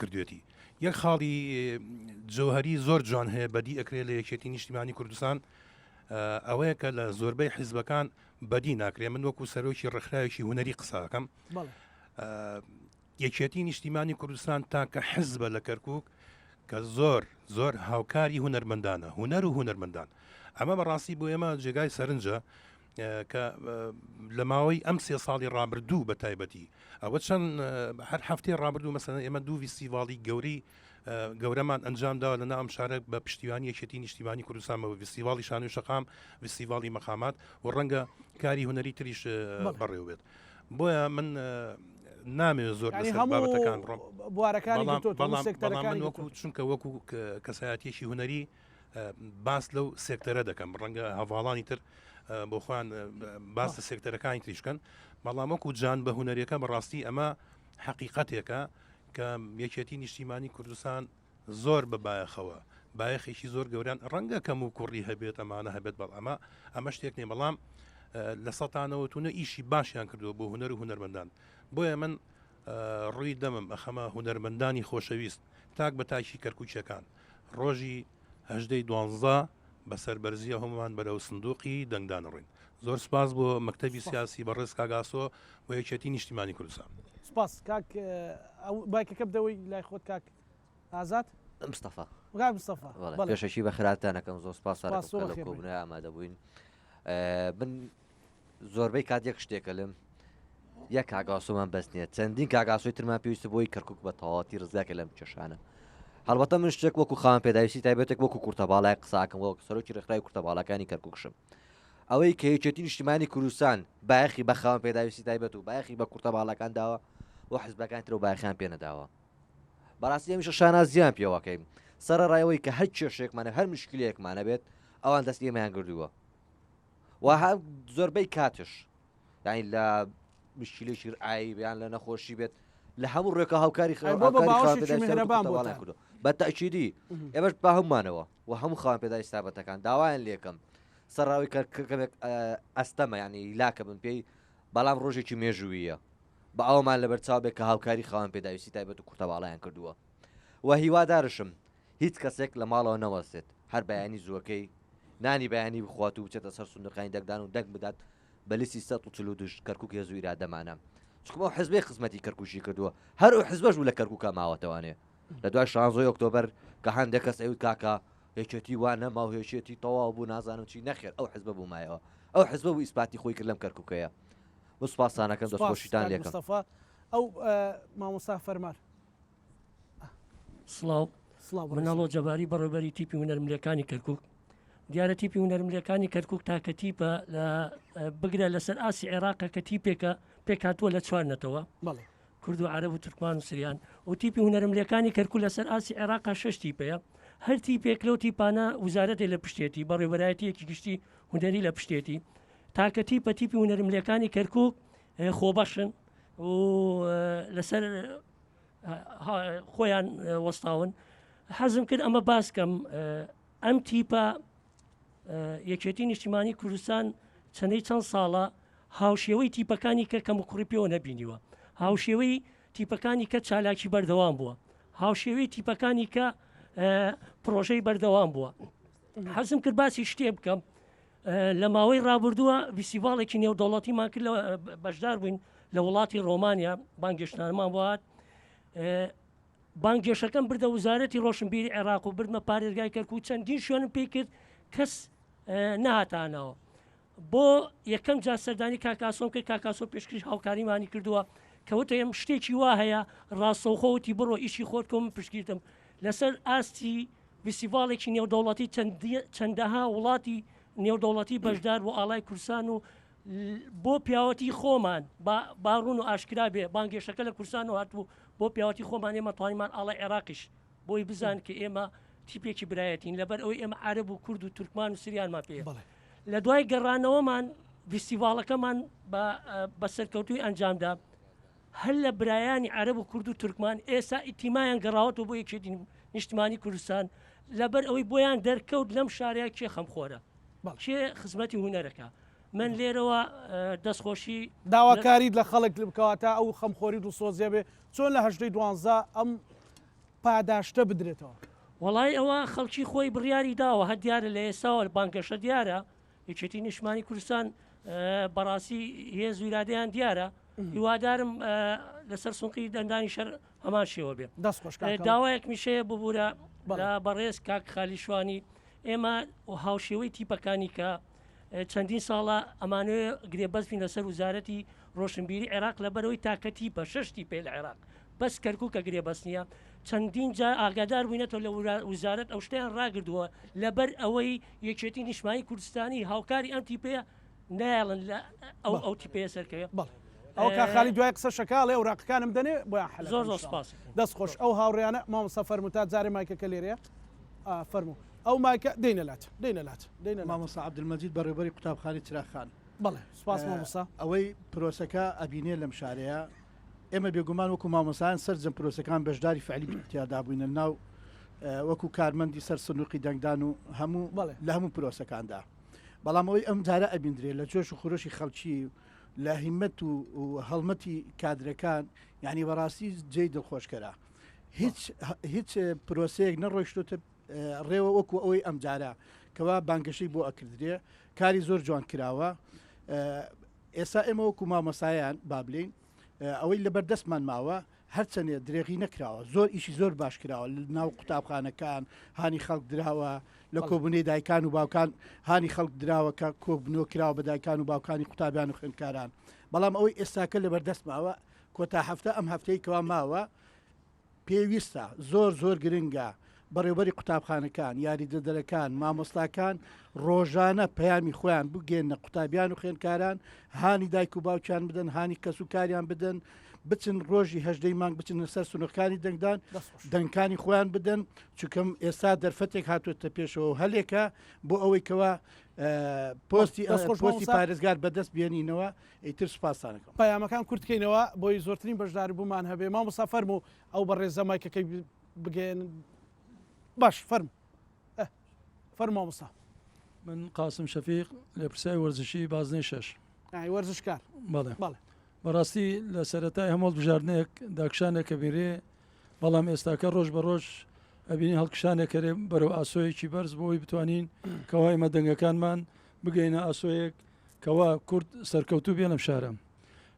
کردوێتی یەک خاڵی جۆهەری زۆر جوان هەیە بەدی ئەکرێت لە یەکێتی نیشتیمانی کوردستان ئەوەیە کە لە زۆربەی حیزبەکان بەدی ناکرێ من وەکو سەرۆکی ڕێکخراوێکی هوەری قساکەم یەکێتی نیشتیمانی کوردستان تاکە حیزبە لە کەرکووک کە زۆر هاوکاری هونەرمەندانە هونەر و هونەرمەندان ئەمە بەڕاستی بۆ ئێمە جێگای سەرنجە کە لە ماوەی ئەم 3 ساڵی ڕابردوو بە تایبەتی ئەوە چەند هەر هەفتەی ڕابردوو مەسەن ئێمە دوو فیستیڤاڵی گەورەمان ئەنجامداوە لەنا ئەم شارە بە پشتیوانی یەکێتی نیشتیمانی کوردستانەوە فیستیڤاڵی شانۆی شەقام فیستیڤاڵی مەقامات و ڕەنگە کاری هوەری تریش بەڕێوە بێت بۆیە من نامێت زۆر بابەتەکان بەڵام وەکو چونکە وەکو کەسایەتیەکی هوەری باس لەو سێکتەرە دەکەم ڕەنگە هەواڵانی تر بۆ خۆیان باس لە سێکتەرەکانی تریشکەن بەڵام وەکو جان بە هوەریەکە بەڕاستی ئەمە حەقیقەتێکە کە یەکێتی نیشتیمانی کوردستان زۆر بە بایەخەوە بایەخێکی زۆر گەوریان ڕەنگە کەم و کوڕی هەبێت ئەمانە هەبێت بەڵ ئەمە شتێک نێ بەڵام لە سەتانەوە تونە ئیشی باشیان کردووە بۆ هوەر و هوەرمەندان بۆیە من ڕووی دەمم ئەخەمە هوەرمەندانی خۆشەویست تاک بە تاکی کەرکوچەکان ڕۆژی 12 بەسەر بەرزیە هەمومان بەرەو سندوقی دەنگدان ڕوین زۆر سپاس بۆ مەکتەبی سیاسی بەڕێز کاگاسۆ بۆ یەکێتی نیشتیمانی کوردستان سپاس کاک باکەکە بدەوەی لای خۆت کاک ئازاد مستەفا پێشەشی بە خراپتانەکەم زۆر سپاس لە کۆبنەوەی ئامادە بووین من زۆربەی کاتێک شتێکە لەم یەک کاگاسۆمان بەس نییە چەندین کاگاسۆی ترمان پێویستە بۆی کەرکک بە تەواتی ڕزگاکە لەم کێشانە هەڵبەتە من شتێک وەکو خاوەن پێداویستی تایبەتێک وەکو کورتەباڵای قساکەم وەک سەرۆکی ڕێکخراوی کورتەباڵەکانی کەرکووکشم ئەوەی کە یەکێتی نیشتیمانی کوردستان بایەخی بە خاوەن پێداویستی تایبەت و بایەخی بە کورتەباڵەکان داوە و حیزبەکان ترە و بایەخیان پێ نەداوە بەڕاستی ئەمیشە شانازیان پێوەکەیم سەرەڕایەوەی کە هەر کێشێکمانە هەر مشکلەیەکمانە بێت ئەوان دەستی ئێمەیان کردووە و زۆربەی کاتش یعنی لە مشکلێکی ئای بیان لە نەخۆشی بێت لە هەموو ڕێکە هاوکاری کردو بە تەکیدی ئێمەش با هەمومانەوە و هەموو خاوەن پێداویستی تایبەتەکان داوایان لێکم سەرڕاوی کەمێک ئەستەمە یعنی لاکە بن پێی بەڵام ڕۆژێکی مێژوویە بە ئەومان لەبەر چاو بێت کە هاوکاری خاوەن پێداویستی تایبەت و کورتەباڵایان کردووە و هیوادارشم هیچ کەسێک لە ماڵەوە نەوەستێت هەر بەیانی زووەکەی نانی بەیانی بخوات و بچێتە سەر سندوقانی دەنگدان و دەنگ بدات بە لیستی 142 کەرکووک هێزوو ئیرادەمانە چکمە حزبی خزمەتی کەرکووشی کردووە هەر ئەو حزبەش بوو لە کەرکووکە ماوەتەوانێ لە دوای 16 ئۆکتۆبەر کە هەندێک کەس ئەوی کاکە یەکێتی وانە ماوهێشێتی تەواو بوو نازانم چی نەخێر ئەو حزبە بوومایەوە ئەو حزبە بوو ئیسپاتی خۆی کرد لەم کەرکووکەیە بۆ سوپاسانەکەم دەستخۆشیتان لێکم ئەو مامۆستا فەرمان سڵاو منەڵۆ جەباری بەڕێبەری تیپی هونەرملەکانی کەرکووک دیارە تیپی هونەرملەکانی کەرکووک تاکە تیپە لە بگرە لەسەر ئاسی عێراقە کە تیپێکە پێکاتووە لە چوارنەتەوە کورد و عەرەب و تورکمان و سریان و تیپی هونەرملەکانی کەرکووک لەسەر ئاسی عێراقا 6 تیپەیە هەر تیپێک لەو تیپانە وزارەتی لە پشتێتی بەڕێوەبەرایەتیەکی گشتی هونەری لە پشتێتی تاکە تیپە تیپی هونەرملەکانی کەرکووک خۆبەشن و لەسەر خۆیان وەستاون حەزم کرد ئەمە باسکەم ئەم تیپە یەکێتی نیشتیمانی کوردستان چەندەی چەند ساڵە هاوشێوەی تیپەکانی کە کەم کوڕی پێوە نەبینیوە هاوشێوەی تیپەکانی کە چالاکی بەردەوام بووە هاوشێوەی تیپەکانی کە پرۆژەی بەردەوام بووە حەزم کرد باسی شتێ بکەم لە ماوەی ڕابردووە فیستیڤاڵێکی نێودەوڵەتیمان کرد بەشدار بووین لە وڵاتی ڕۆمانیا بانگێشتانمان بوات بانگێشەکەم بردە وزارەتی ڕۆشنبیری عێراق و بردمە پارێزگای کەرکووک چەندین شوێنم پێی کرد کەس نهاتانەوە بۆ یەکەم جا سەردانی کاکاسۆم کرد کاکاسۆ پێشکەش هاوکاریمانی کردووە کەوتە ئێم شتێکی وا هەیە ڕاستەوخۆوتی بڕۆ ئیشی خۆت کۆم پشتگیرتم لەسەر ئاستی فیستیڤاڵێکی نێودەوڵەتی چەندەها وڵاتی نێودەوڵەتی بەشدار بۆ ئاڵای کوردستان و بۆ پیاوەتی خۆمان باڕون و ئاشکرا بێ بانگێشەکە لە کوردستان و هاتبوو بۆ پیاوەتی خۆمان ئێمە توانیمان ئاڵای عێراقیش بۆی بزان کە ئێمە تیپێکی برایەتین لەبەر ئەوەی ئێمە عەرەب و کورد و تورکمان و سریانمان پێ لە دوای گەڕانەوەمان فیستیڤاڵەکەمان بە سەرکەوتوی ئەنجامدا هەر لە برایانی عەرەب و کورد و تورکمان ئێستا ئیتیمایان گەڕاوەتەوە بۆ یەکێتی نیشتیمانی کوردستان لەبەر ئەوەی بۆیان دەرکەوت لەم شارەیە کێ خەمخۆرە کێ خزمەتی هونەرەکە من لێرەوە دەستخۆشی داواکاریت لە خەڵک بکەواتە ئەو خەمخۆری و سۆزیە بێ چۆن لە 12 ئەم پاداشتە بدرێتەوە وڵای ئەوە خەڵکی خۆی بڕیاری داوە هەر دیارە لە ئێستاوە بانگەشە دیارە یەکێتی نیشتیمانی کوردستان بەڕاستی هێز و ئیرادەیان دیارە هیوادارم لەسەر سونقی دەندانی شەر هەمان شێوە بێ داوایەک میشەیە ببوورە لە بەڕێز کاک خالیشوانی ئێمە هاوشێوەی تیپەکانی کە چەندین ساڵە ئەمانوێ گرێبەستین لەسەر وزارەتی ڕۆشنبیری عێراق لەبەرەوەی تاکە تیپە 6 تیپێ لە عێراق بەس کەرکووکە گرێبەستنیە چەندین جا ئاگادار بووینەتەوە لە وزارەت ئەو شتیان ڕاگردووە لەبەر ئەوەی یەکێتی نیشتیمانی کوردستانی هاوکاری ئەم تیپەیە نایڵن لە ئەو تیپەیە سەرکەوێ ئەو کاخالی دوای قسە شکاڵێ وراقەکانم دەنێ بۆیان حەل زۆر سپاس دەست خۆش ئەو هاوڕێیانە مامۆستا فەرموو تا جارێ مایکەکە لێرەیە فەرموو ئەو مایکە دێنەلات مامۆستا عەبدولمەجید بەڕێوەبەری قوتابخانەی چراخان بەڵێ سپاس مامۆستا ئەوەی پرۆسەکە ئەبینێ لەم شارەیە ئێمە بێگومان وەکو مامۆسایان سەرجەم پرۆسەکان بەشداری فعلی تیادا بووینە ناو وەکو کارمەندی سەر سنووقی دەنگدان و هەموو لە هەموو پرۆسەکاندا بەڵام ئەوەی ئەم جارە ئەبیندرێ لە جۆش و خۆشی خەڵکی لە هیمەت و هەڵمەتی کادرەکان یعنی بەڕاستی جێی دڵخۆشکەرە هیچ پرۆسەیەک نەڕۆیشتۆتە ڕێوە وەکو ئەوەی ئەم جارە کەوا بانگەشەی بۆ ئەکردرێ کاری زۆر جوان کراوە ئێستا ئێمە وەکو مامۆسایان بابلین ئەوەی لەبەردەستمان ماوە هەرچەندێ درێغی نەکراوە زۆر ئیشی زۆر باش کراوە ناو قوتابخانەکان هانی خەڵک دراوە لە کۆبوونەی دایکان و باوکان هانی خەڵک دراوە کە کۆبنەوە کراوە بە دایکان و باوکانی قوتابیان و خوێندکاران بەڵام ئەوەی ئێستاکە لەبەردەست ماوە کۆتا هەفتە ئەم هەفتەی کەوا ماوە پێویستە زۆر گرنگە بەڕێوەبەری قوتابخانەکان یاریدەدەرەکان مامۆستاکان ڕۆژانە پەیامی خۆیان بگێنە قوتابیان و خوێندکاران هانی دایک و باوکیان بدەن هانی کەس و کاریان بدەن بچن ڕۆژی هەژدەی مانگ بچن لەسەر سنوورەکانی دەنگدان دەنگکانی خۆیان بدەن چونکەم ئێستا دەرفەتێک هاتوێتە پێشەوە هەلێکە بۆ ئەوەی کەوا پۆستی پارێزگار بەدەست بێنینەوە ئیتر سوپاسانەکەم پەیامەکان کورتکەینەوە بۆی زۆرترین بەشداری بوومان هەبێ مامۆستا فەرموو ئەو بەڕێزە مایکەکەی بگێن باش فەرمو مامۆستا من قاسم شەفیق لە پرسای وەرزشی بازنەی 6 وەرزشکار بەڵێ بەڕاستی لە سەرەتای هەموڵ بژاردنێک داکشانێکە بێرێ بەڵام ئێستاکە ڕۆژ بە ڕۆژ ئەبینی هەڵکشانێکەرێ بەرەو ئاسۆیەکی بەرز بۆی بتوانین کەوای مەدەنگەکانمان بگەینە ئاسۆیەک کەوا کورد سەرکەوتوو بێنە شارە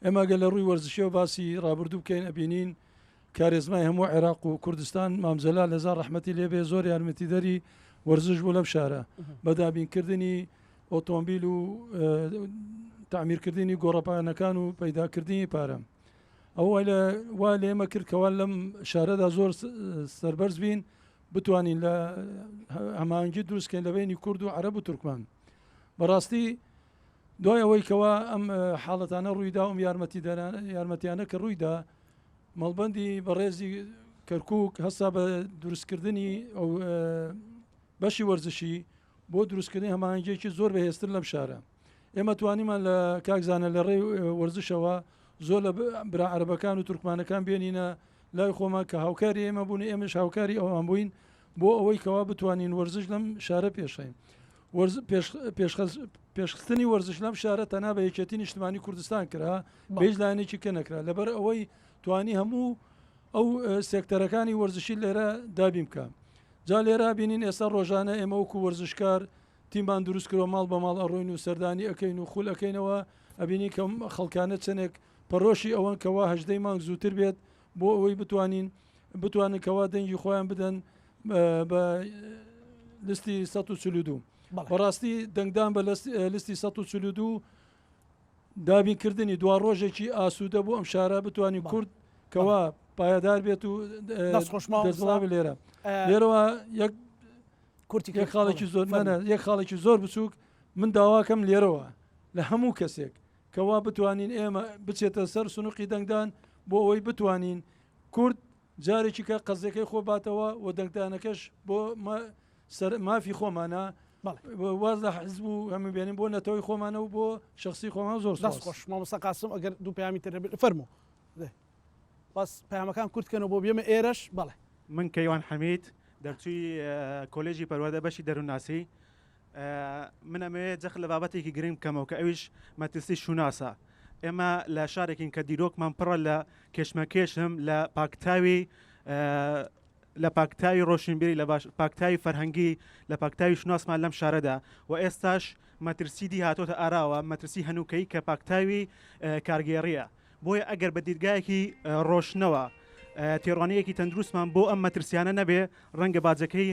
ئێمەگە لە ڕووی وەرزشیەوە باسی ڕابردوو بکەین ئەبینین کارێزمای هەموو عێراق و کوردستان مامزەلا لەزار ڕەحمەتی لێبێ زۆر یارمەتی دەری وەرزش بوو لەم شارە بەدابینکردنی ئۆتۆمبیل و تعمیرکردنی گۆڕەپانەکان و پەیداکردنی پارە ئەوە وا لە ئێمە کرد کەوا لەم شارەدا زۆر سەربەرز بین بتوانین لە هەمانگی دروستکەین لە بینی کورد و عەرەب و تورکمان بەڕاستی دوای ئەوەی کەوا ئەم حاڵەتانە ڕوویدا ئەم یارمەتیانە کە ڕوویدا مەڵبەندی بەڕێزی کەرکووک هەستا بە دروستکردنی ئەو بەشی وەرزشی بۆ دروستکردنی هەمانگیێکی زۆر بەهێزتر لەم شارە ئێمە توانیمان لە کاکزانە لە ڕێی وەرزشەوە زۆر لە برا عەرەبەکان و تورکمانەکان بێنینە لای خۆمان کە هاوکاری ئێمە بوون ئێمەش هاوکاری ئەوان بووین بۆ ئەوەی کەوا بتوانین وەرزش لەم شارە پێشین پێشخستنی وەرزش لەم شارە تەنها بە یەکێتی نیشتیمانی کوردستان کرا بێژ لایەنێکی کە نەکرا لەبەر ئەوەی توانی هەموو ئەو سێکتەرەکانی وەرزشی لێرە دابیم بکە جا لێرە بینین ئێستا ڕۆژانە ئێمە وەکو وەرزشکار تیمان دروست کردەوە ماڵ بە ماڵ ئەڕۆین و سەردانی ئەەکەین و خول ئەەکەینەوە ئەبینی کە خەڵکانە چەندێک پەرۆشی ئەوەن کەوا هەژدەی مانگ زووتر بێت بۆ ئەوەی بتوانن کەوا دەنگی خۆیان بدەن بە لستی 142 بەڕاستی دەنگدان بە لستی 142 دابینکردنی دوا ڕۆژێکی ئاسوودە بۆ ئەم شارە بتوانین کورد کەوا پایدار بێت و دەستڵاوی لێرەوە یەک خاڵێکی زۆر بچووک من داواکەم لێرەوە لە هەموو کەسێک کەوا بتوانین ئێمە بچێتە سەر سنووقی دەنگدان بۆ ئەوەی بتوانین کورد جارێکی کە قەزەکەی خۆ باتەوە و دەنگدانەکەش بۆ مافی خۆمانە واز لە حزب و هەموو بێنین بۆ نەتەوەی خۆمانە و بۆ شخصی خۆمان زۆر خۆش مامۆستا قاسم ئەگەر دوو پەیامی تر فەرموو باس پەیامەکان کورتکەنەوە بۆ بێمە ئێرەش بەڵێ من کەیوان حەمید دەرچووی کۆلێژی پەروەردە بەشی دەروونناسی من ئەمەوێ جەخ لە بابەتێکی گرنگ بکەمەوە کە ئەویش مەترسی شوناسە ئێمە لە شارێکین کە دیرۆکمان پڕە لە کێشمەکێشم لە پاکتاوی ڕۆشنبیری لە پاکتاوی فەرهەنگی لە پاکتاوی شوناسمان لەم شارەدا و ئێستاش مەترسیدی هاتۆتە ئاراوە مەترسی هەنووکەی کە پاکتاوی کارگێڕیە بۆیە ئەگەر بە دیرگایەکی ڕۆشنەوە تێڕوانەیەکی تەندروستمان بۆ ئەم مەترسیانە نەبێ ڕەنگە باجەکەی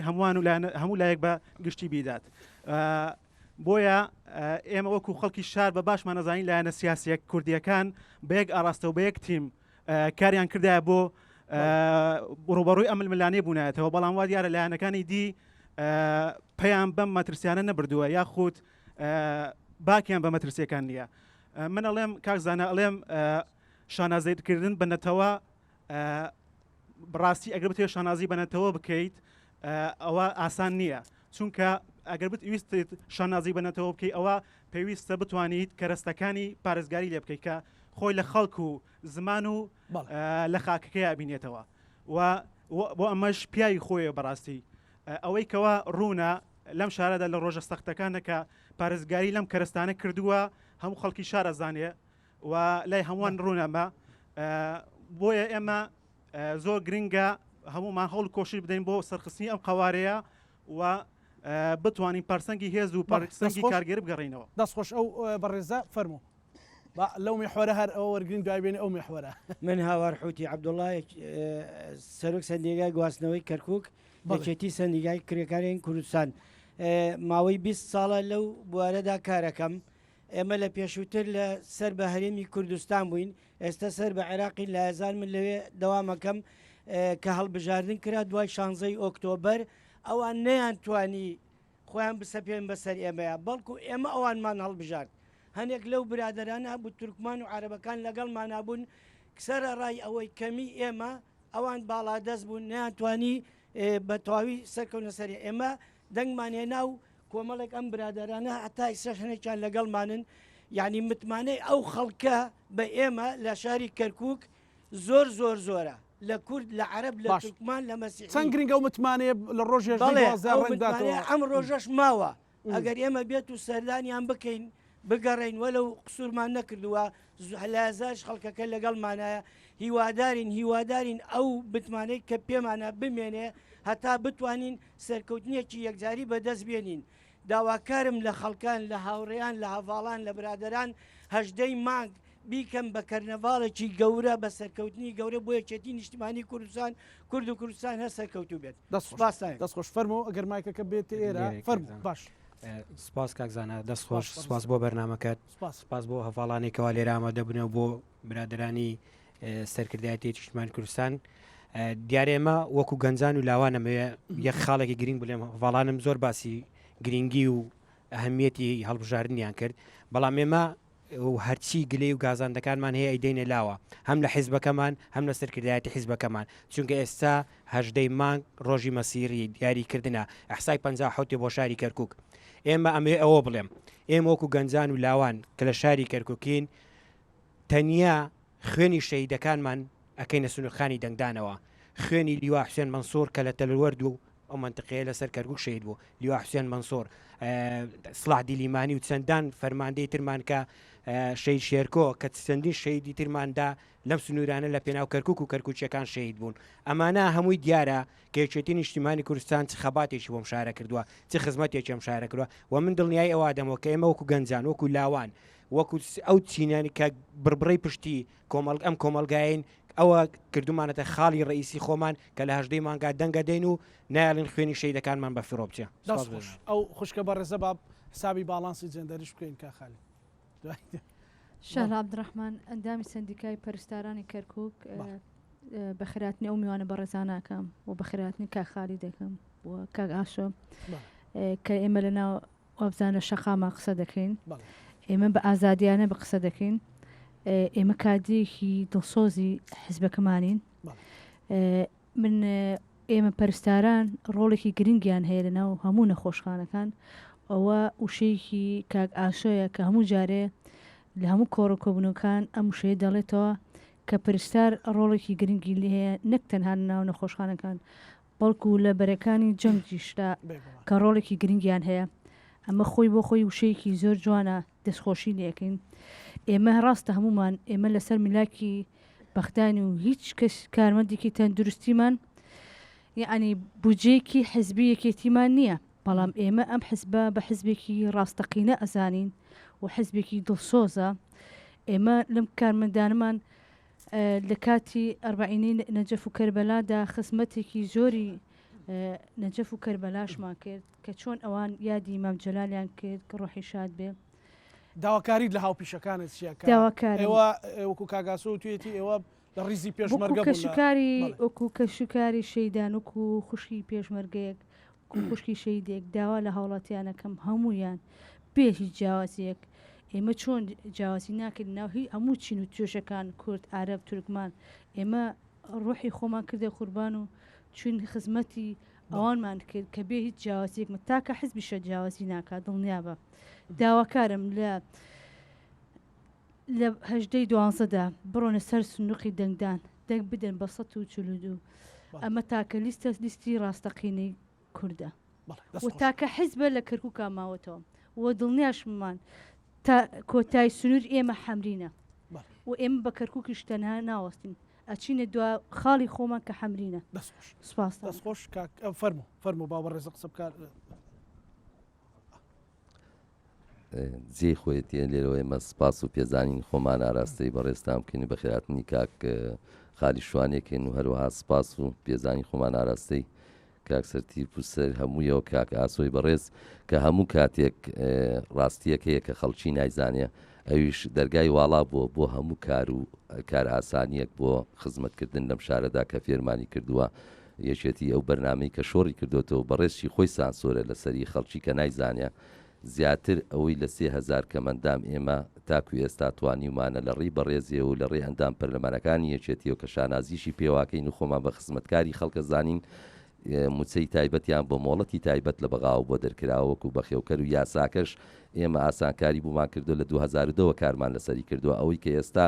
هەموو لایەک بە گشتی بیدات. بۆیە ئێمە وەکو خەڵکی شار بە باشمان نەزانین لایەنە سیاسیەک کوردیەکان بە یەک ئاراستە و بە یەک تیم کاریان کردایە بۆ ڕوبەڕووی ئەمل ملانێ بوونایەتەوە، بەڵام وا دیارە لایەنەکانی دی پەیان بەم مەترسیانە نەبردووە یاخود باکیان بە مەترسیەکان نییە. من ئەڵێم کاکزانە ئەڵێم شانازیکردن بنەتەوە بڕاستی ئەگەر بتێ شانازی بنەتەوە بکەیت ئەوە ئاسان نییە، چونکە ئەگەر ویستیت شانازی بنەتەوە بکەیت ئەوە پێویستە بتوانیت کەرەستەکانی پارێزگاری لێ بکەیت کە خۆی لە خەڵک و زمان و لە خاکەکەی بینێتەوە و بۆ ئەمەش پیاوی خۆیە بەڕاستی ئەوەی کەوا ڕوونە لەم شارەدا لە ڕۆژە سەختەکانە کە پارێزگاری لەم کەرستانە کردووە هەموو خەڵکی شارە زانێ و لای هەمووان ڕوونەمە. بۆیە ئێمە زۆر گرنگە هەمومان هەوڵ کۆشش بدەین بۆ سەرخستنی ئەم قوارەیە و بتوانین پارسەنگی هێز و پارسەنگی کارگەری بگەڕینەوە. دەستخۆش ئەو بەڕێزە فەرموو لەو میحوەرە هەر ئەوە وەرگین دوایبێنێ ئەو میحوەرە. من هاوار حوتی عەبدوڵڵا سەرۆک سەندیگای گواستنەوەی کەرکووک بەچێتی سەندیگای کرێکارین کوردستان ماوەی 20 ساڵە لەو بوارەدا کارەکەم. ئێمە لە پێشووتر لە سەر بە هەرێمی کوردستان بووین، ئێستا سەر بە عێراقی لە هزار من لەوێ دەوامەکەم کە هەڵبژاردن کرا دوای 16 ئۆکتۆبەر ئەوان نەیانتوانی خۆیان بسەپێن بەسەر ئێمەیە، بەڵکو ئێمە ئەوانمان هەڵبژارد. هەنێک لەو برادرانە بوو تورکمان و عەرەبەکان لەگەڵمانە بوون سەرە ڕای ئەوەی کەمی ئێمە ئەوان باڵا دەست بوون نەیانتوانی بە تەواوی سەرکەونە سەری ئێمە دەنگمان هێنا و کۆمەڵێک ئەم برادرانە هەتای سەشنێکیان لەگەڵمانن. یعنی متمانەی ئەو خەڵکە بە ئێمە لە شاری کەرکووک زۆر زۆر زۆرە لە کورد لە عەرەب لە تورکمان لە مەسیحی. چەند گرنگە و متمانەیە لە ڕۆژێ ئەم ڕۆژەش ماوە ئەگەر ئێمە بێت و سەردانیان بکەین بگەڕین وەلەو قسوورمان نەکردووە هەلازاش خەڵکەکە لەگەڵمانایە هیوادارین ئەو بتمانەی کە پێمانە بمێنێ هەتا بتوانین سەرکەوتنیەکی یەکجاری بەدەست بێنین. داواکارم لە خەڵکان لە هاوڕێیان لە هەڤاڵان لە برادران هەژدەی مانگ بیکەم بە کەرنەڤاڵێکی گەورە بە سەرکەوتنی گەورە بۆ یەکێتی نیشتیمانی کوردستان کورد و کوردستان هەر سەرکەوتوو بێت. دەستخۆش فەرمۆ ئەگەر مایکەکە بێتە ئێرە فەرموو باش. سپاس کاکزانە دەستخۆش سپاس بۆ بەرنامەکەت سپاس بۆ هەڤاڵانی کەوا لێرە ئامادە بوونە بۆ برادرانی سەرکردایەتی نیشتیمانی کوردستان. دیارێمە وەکو گەنجان و لاوانەمەوێ یەک خاڵێکی گرنگ بڵێم هەڤاڵانم زۆر باسی گرنگی و ئەهەمیەتی هەڵبژاردنیان کرد، بەڵام ئێمە هەرچی گلەی و گازاندەکانمان هەیە ئەیدەینە لاوە هەم لە حیزبەکەمان هەم لە سەرکردایەتی حیزبەکەمان، چونکە ئێستا هەژدەی مانگ ڕۆژی مەسیری دیاریکردنە ئەحسای 57 بۆ شاری کەرکووک. ئێمە ئەمێ ئەوە بڵێم ئێمە وەکو گەنجان و لاوان کە لە شاری کەرکووکین تەنیا خوێنی شەهیدەکانمان ئەکەینە سنوورخانی دەنگدانەوە. خوێنی لیوا حوسێن مەنسوور کە لە تەلوەرد و ئەو منتقەیە لەسەر کەرکووک شەهید بوو، لیوا حوسێن مەنسوور، سڵاح دیلیمانی و چەندان فەرماندەی ترمان کە شەید شێرکۆ کە چەندین شەیدی ترماندا لەم سنوورانە لە پێناو کەرکووک و کەرکووچیەکان شەهید بوون. ئەمانە هەمووی دیارە کە یەکێتی نیشتیمانی کوردستان چ خەباتێکی بۆم شارە کردووە چ خزمەتێکی ئەم شارە کردووە و من دڵنیای ئەوە دەمەوە کە ئێمە وەکو گەنجان وەکو لاوان وەکو ئەو چینانی کە بڕبڕی پشتی ئەم کۆمەلگایین ئەوە کردومانەتە خاڵی ڕئیسی خۆمان کە لە هەژدەی مانگا دەنگە دەین و نایڵین خوێنی شەیدەکانمان بە فیڕۆ بچێ. ئەو خوشکە بەڕێزە با حسابی باڵانسی جێندەریش بکەین کا خالی. شەهر عەبدوڕەحمان ئەندامی سەندیکای پەرستارانی کەرکووک بە خێراتنی ئەو میوانە بەڕێزان ناکەم و بە خێراتنی کاخالی دەکەم و کاک ئاشۆ کە ئێمە لەناو وابزانە شەقاما قسە دەکەین، ئێمە بە ئازادیانە بە قسە دەکەین، ئێمە کادێکی دڵسۆزی حیزبەکەمانین. من ئێمە پەرستاران ڕۆڵێکی گرنگیان هەیە لەناو هەموو نەخۆشخانەکان، ئەوە وشەیەکی کاک ئاشۆیە کە هەموو جارێ لە هەموو کۆڕۆکۆبنەکان ئەم وشەیە دەڵێتەوە کە پەرستار ڕۆڵێکی گرنگی لێ هەیە نەک تەنها ناو نەخۆشخانەکان بەڵکو لە بەرەکانی جەنگیشدا کە ڕۆڵێکی گرنگیان هەیە. ئەمە خۆی بۆ خۆی وشەیەکی زۆر جوانە دەستخۆشی لەکەین. ئێمە ڕاستە هەمومان ئێمە لەسەر میلاکی بەختانی و هیچ کەس کارمەندێکی تەندروستیمان یعنی بودجەیەکی حزبی یەکێتیمان نییە، بەڵام ئێمە ئەم حزبە بە حزبێکی ڕاستەقینە ئەزانین و حزبێکی دڵسۆزە. ئێمە لەم کارمەندانمان لە کاتی ئەربعینەی نەجەف و کەربەلادا خزمەتێکی زۆری نەجەف و کەربەلاشمان کرد کە چۆن ئەوان یادی مام جەلالیان کرد کە ڕۆحی شاد بێ. داواکاریت لە هاوپیشەکانت چیەکە؟ ئێوە وەکو کاگاسۆ و توێتی ئێوە لە ڕیزی پێشمەرگە کەشکاری وەکو کەشکاری شەیدان وەکو خوشکی پێشمەرگەیەک خوشکی شەیدێک داوا لە هاوڵاتیانەکەم هەمویان بێ هیچ جیاوازیەک ئێمە چۆن جیاوازی ناکرد ناوهی هەموو چین و توێشەکان کورد عەرەب تورکمان ئێمە ڕۆحی خۆمان کردێ قوربان و چون خزمەتی ئەوانمان کرد کە بێ هیچ جیاوازیەکمە تاکە حزبیشە جیاوازی ناکات دڵنیا بە. داواکارم لە هەژدەی دوانزەدا بڕۆنە سەر سنووقی دەنگدان دەنگ بدەن بە 142 ئەمە تاکە لیستی ڕاستەقینەی کووردە و تاکە حیزبە لە کەرکووکە ماوەتەوە و دڵنیاشمان تا کۆتای سنوور ئێمە حەمرینە و ئێمە بە کەرکووکیش تەنها ناوەستین ئەچینە دو خاڵی خۆمان کە حەمرینە. سپاس دەستخۆش فەرمو باوە ڕێزە قسە بکار جێ خۆیەتە لێرەوە ئێمە سپاس و پێزانین خۆمان ئاراستەی بەڕێستان بکەین بە خێراتنی کاک خالی شوانێکین و هەروەها سپاس و پێزانی خۆمان ئاراستەی کاک سەرتیر پوسەر هەموویەوە کاک ئاسۆی بەڕێز کە هەموو کاتێک ڕاستیەک هەیە کە خەڵکی نایزانێ ئەویش دەرگای واڵا بۆ هەموو کار و کار ئاسانیەک بۆ خزمەتکردن لەم شارەدا کە فێرمانی کردووە یەکێتی ئەو بەرنامەی کە شۆڕی کردوێتەوە بەڕێزی خۆی سانسۆرە لەسەری خەڵکی کە نایزانێ زیاتر ئەوەی لە 3000 کەمەندام ئێمە تاکو ئێستا توانیمانە لە ڕێی بەڕێزیە و لە ڕێ ئەندام پەرلەمانەکانی یەکێتیەوە کە شانازیشی پێواکەین و خۆمان بە خزمەتکاری خەڵکە زانین موچەی تایبەتیان بۆ مۆڵەتی تایبەت لە بەغااو بۆ دەرکراوەکو بە خێوکەر و یاساکەش ئێمە ئاسانکاری بوومان کردو لە 2002 کارمان لەسەری کردووە ئەوەی کە ئێستا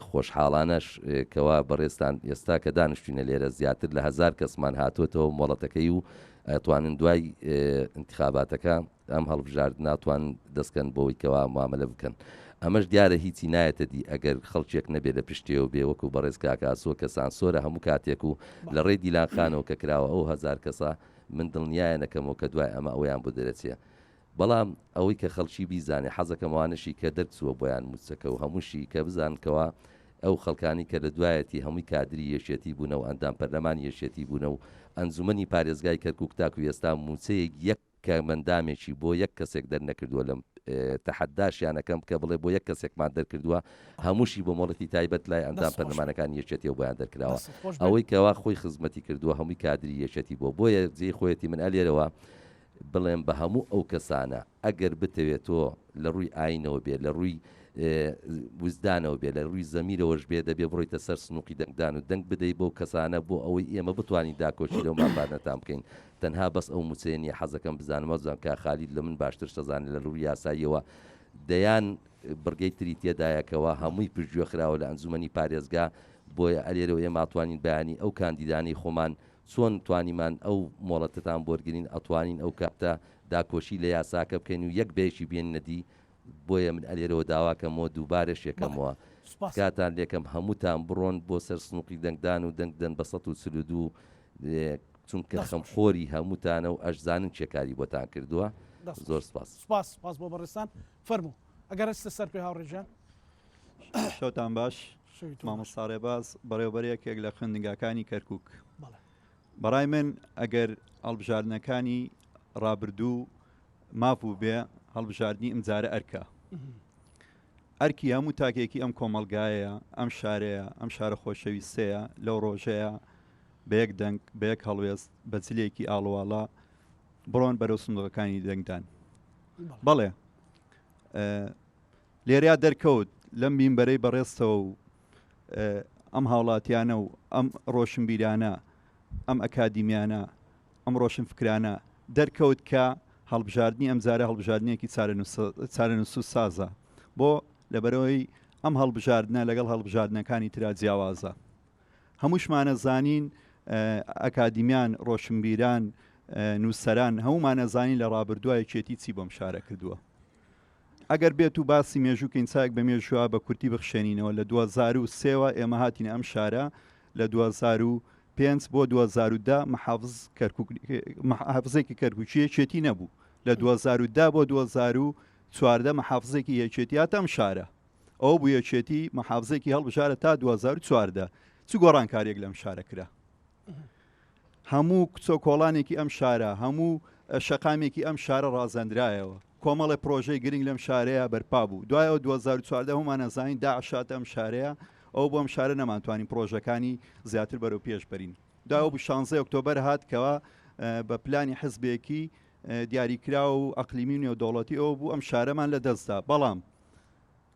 خۆشحاڵانەش کەوا بەڕێستان ئێستا کە دانیشتوینە لێرە زیاتر لە 1000 کەسمان هاتوۆتەوە مۆڵەتەکەی و ئەتوانن دوای انتخاباتەکە ئەم هەڵبژارد ناتوان دەستکەن بۆەوەی کەوا معاملە بکەن. ئەمەش دیارە هیچی نایەتە دی ئەگەر خەڵکێک نەبێت لە پشتێەوە بێ وەکو بەڕێز کاکاسۆ کە سانسۆرە هەموو کاتێک و لە ڕێ دیلانخانەوە کە کراوە ئەو 1000 کەسە من دڵنیایە نەکەمەوە کە دوای ئەمە ئەویان بۆ دەرەچێ. بەڵام ئەوەی کە خەڵکی بیزانێ حەزەکەموانشی کە دەرچووە بۆیان موچەکە و هەمووشی کە بزانکەوە ئەو خەڵکانی کە لە دوایەتی هەمووی کادری یەشێتی بوونە و ئەندام پەرلەمانی یەشێتی بوونە و ئەنجومەنی پارێزگای کەرکووک تاکو ئێستا موچەیەک یەک کەمەندامێکی بۆ یەک کەسێک دەرنەکردووە لەم تەحەداشیانەکەم کە بڵێ بۆ یەک کەسێکمان دەرکردووە هەمووشی بۆ مۆڵەتی تایبەت لای ئەندام پەرلەمانەکانی یەکێتیەوە بۆیان دەرکراوە ئەوەی کەوا خۆی خزمەتی کردووە هەمووی کادری یەکێتی بۆیە جێی خۆیەتی من ئەلێرەوە بڵێم بە هەموو ئەو کەسانە ئەگەر بتەوێتەوە لە ڕووی ئاینەوە بێ لە ڕووی وزدانەوە بێ لە ڕووی زەمیرەوەش بێ دەبێ بڕۆیتە سەر سنووقی دەنگدان و دەنگ بدەیت بۆ کەسانە بۆ ئەوەی ئێمە بتوانین داکۆچی لەو ماپارنەتان بکەین تەنها بەس ئەو موچێنی حەزەکەم بزانمە زان کا خالید لە من باشتر شەزانێت لە ڕووی یاساییەوە دەیان بڕگەی تری تێدایەکەوە هەمووی پشتگوێ خراوە لە ئەنجومەنی پارێزگا بۆیە ئەلێرەوە ئێمە ئاتوانین بەیانی ئەو کاندیدانی خۆمان چۆن توانیمان ئەو مۆڵەتتان بۆرگین ئەتوانین ئەو کاتە داکۆشی لە یاساکە بکەین و یەک بێشی بێن نەدی بۆیە من ئەلێرەوە داواکەمەوە دووبارەش یەکەمەوە کاتان لێکم هەمووتان بڕۆن بۆ سەر سنووقی دەنگدان و دەنگدەن بە 132 چونکە خەمخۆری هەمووتانە و ئەشزانن چێکاری بۆتان کردووە زۆر سپاس سپاس بۆ بەڕێستان فەرموو ئەگەر هەستە سەر پێ هاوڕێژان شەوتان باش مامۆستا ڕێباز بەڕێوەبەرێکێک لە خوێندنگاکانی کەرکووک بەڕای من ئەگەر هەڵبژاردنەکانی ڕابردوو مافوو بێ هەڵبژاردننی ئەمجارە ئەرکە ئەرکی هەموو تاکێکی ئەم کۆمەلگایە ئەم شارەیە ئەم شارە خۆشەویستەیە لەو ڕۆژەیە بە یەک دەنگ بە یەک هەڵوێست بە جلێکی ئاڵواڵە بڕۆن بەرەو سندوقەکانی دەنگدان بەڵێ لێریا دەرکەوت لەم بینبەرەی بەڕێستەوە و ئەم هاوڵاتیانە و ئەم ڕۆشنبیرانە ئەم ئەکادیمیانە ئەم ڕۆشن فکرانە دەرکەوت کە هەڵبژاردننی ئەمجارە هەڵبژاردنێکی چارەنووس سازە بۆ لەبەرەوەی ئەم هەڵبژاردنە لەگەڵ هەڵبژاردنەکانی ترا جیاوازە هەمووشمانە زانین ئەکادیمیان ڕۆشنبیران نووسەران هەمومانە زانین لە ڕابردووە یەکێتی چی بۆم شارە کردووە ئەگەر بێت و باسی مێژووکەین چاک بە مێژووە بە کورتی بخشێنینەوە لە 2003ەوە ئێمە هاتینە ئەم شارە لە 2005 بۆ 2010 محافزێکی کەرکووکی یەکێتی نەبوو لە 2010 بۆ 2014 محافزێکی یەکێتی هاتە ئەم شارە ئەو بویەکێتی مەحافزێکی هەڵبژارە تا 2014 چ گۆڕانکاریەک لەم شارە کرا هەموو کچۆ کۆڵانێکی ئەم شارە هەموو شەقامێکی ئەم شارە ڕازەندرایەوە کۆمەڵی پرۆژەی گرنگ لەم شارەیە بەرپا بوو دوای 2014 هەمان نەزانین داعشات ئەم شارەیە ئەو بۆم شارە نەمانتوانین پرۆژەکانی زیاتر بەرەو پێش بەرین دوای 16 ئۆکتۆبەر هاتکەوە بە پلانی حزبێکی دیاریکرا و ئەقلیمی نێودەوڵەتی ئەوە بوو ئەم شارەمان لە دەستدا بەڵام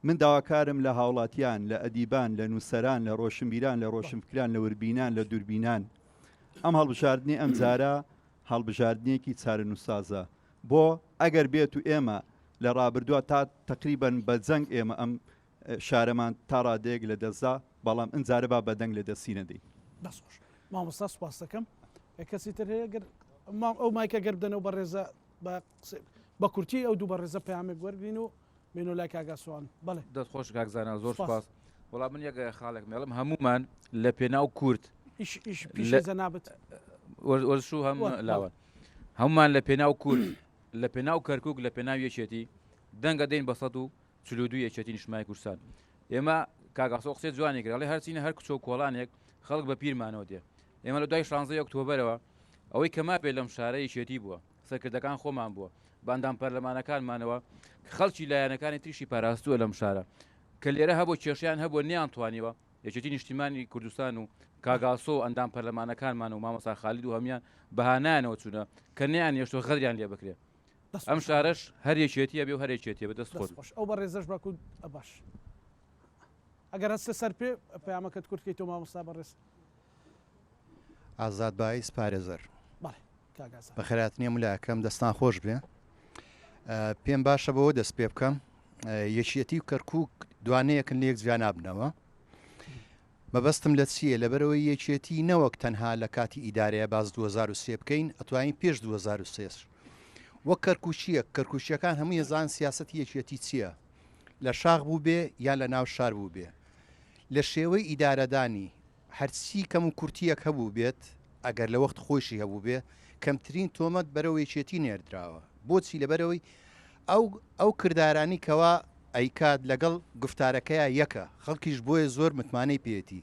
من داواکارم لە هاوڵاتیان لە ئەدیبان لە نووسەران لە ڕۆشنبیران لە ڕۆشنفکران لە وربینان لە دووربینان ئەم هەڵبژاردننی ئەم جارە هەڵبژاردنێکی چارە نووسازە بۆ ئەگەر بێت و ئێمە لە ڕابردووە تا تقریبن بە جەنگ ئێمە ئەم شارەمان تا ڕادەیەک لە دەستدا بەڵام ئەنجارە با بەدەنگ لە دەستی نەدەی بەسۆش مامۆستا سوپاس دەکەم کەسی تر هەیە ئەو مایکە گەر بدەنەوە بە ڕێزە بە کورتی ئەو دوو بە ڕێزە پامێک وەرگین و بینۆ لای کاگاسوان بڵێ دەستخۆش کاکزانە زۆر سپاس وەڵام من یەک خاڵێک مێڵم هەمومان لە پێناو کورد نابێت وەرشو هەم لاوان هەمومان لە پێناو کورد لە پێناو کەرکک لە پێناو یەکێتی دەنگە دەین بە 142 یەکێتی نیشتیمانی کوردستان ئێمە کاگاسۆ قسێ جوانێک لێ هەرچینە هەر کچۆ کۆڵانێک خەڵک بە پیرمانەوە دێ ئێمە لە دوای 16 ئۆکتۆبەرەوە ئەوەی کەما پێ لەم شارە یەکێتی بووە سەرکردەکان خۆمان بووە باندام پەرلەمانەکانمانەوە خەڵکی لایەنەکانی تریشی پاراستووە لەم شارە کە لێرە هەبوو کێشیان هەبوو نیانتوانیوە یەکێتی نیشتیمانی کوردستان و کاگاسۆ ئەندام پەرلەمانەکانمان و مامۆستا خالید و هەمیان بەهانانەوە چوونە کە نیان هێشتۆ غەریان لێ بکرێ ئەم شارەش هەر یەکێتیە بێ و هەر یەکێتیە بە دەست خۆش ئەو بە ڕێزەش باکو باش ئەگەر هەستە سەر پێ پەیامەکەت کورتکەیتەوە مامۆستا بەڕێز ئازادبایی سپارێزەر کاگاسە بە خێراتنیە مولایەکەم دەستان خۆش بێ پێم باشە بەوە دەست پێ بکەم یەکێتی و کەرکووک دوانەیەکن لە یەک جوان نابنەوە مەبەستم لە چییە لەبەرەوەی یەکێتی نەوەک تەنها لە کاتی ئیدارەیە باز 2023 بکەین ئەتوانین پێش 2023 وەک کەرکوچیە کەرکوچیەکان هەموو ێزان سیاسەتی یەکێتی چییە لە شاخ بوو بێ یان لە ناو شار بوو بێ لە شێوەی ئیدارەدانی هەرچی کەم و کورتیەک هەبوو بێت ئەگەر لە وەخت خۆشی هەبوو بێ کەمترین تۆمەت بەرەوە یەکێتی نێردراوە بۆچی لەبەرەوەی ئەو کردارانی کەوا ئەیکات لەگەڵ گفتارەکەیە یەکە خەڵکیش بۆیە زۆر متمانەی پێێتی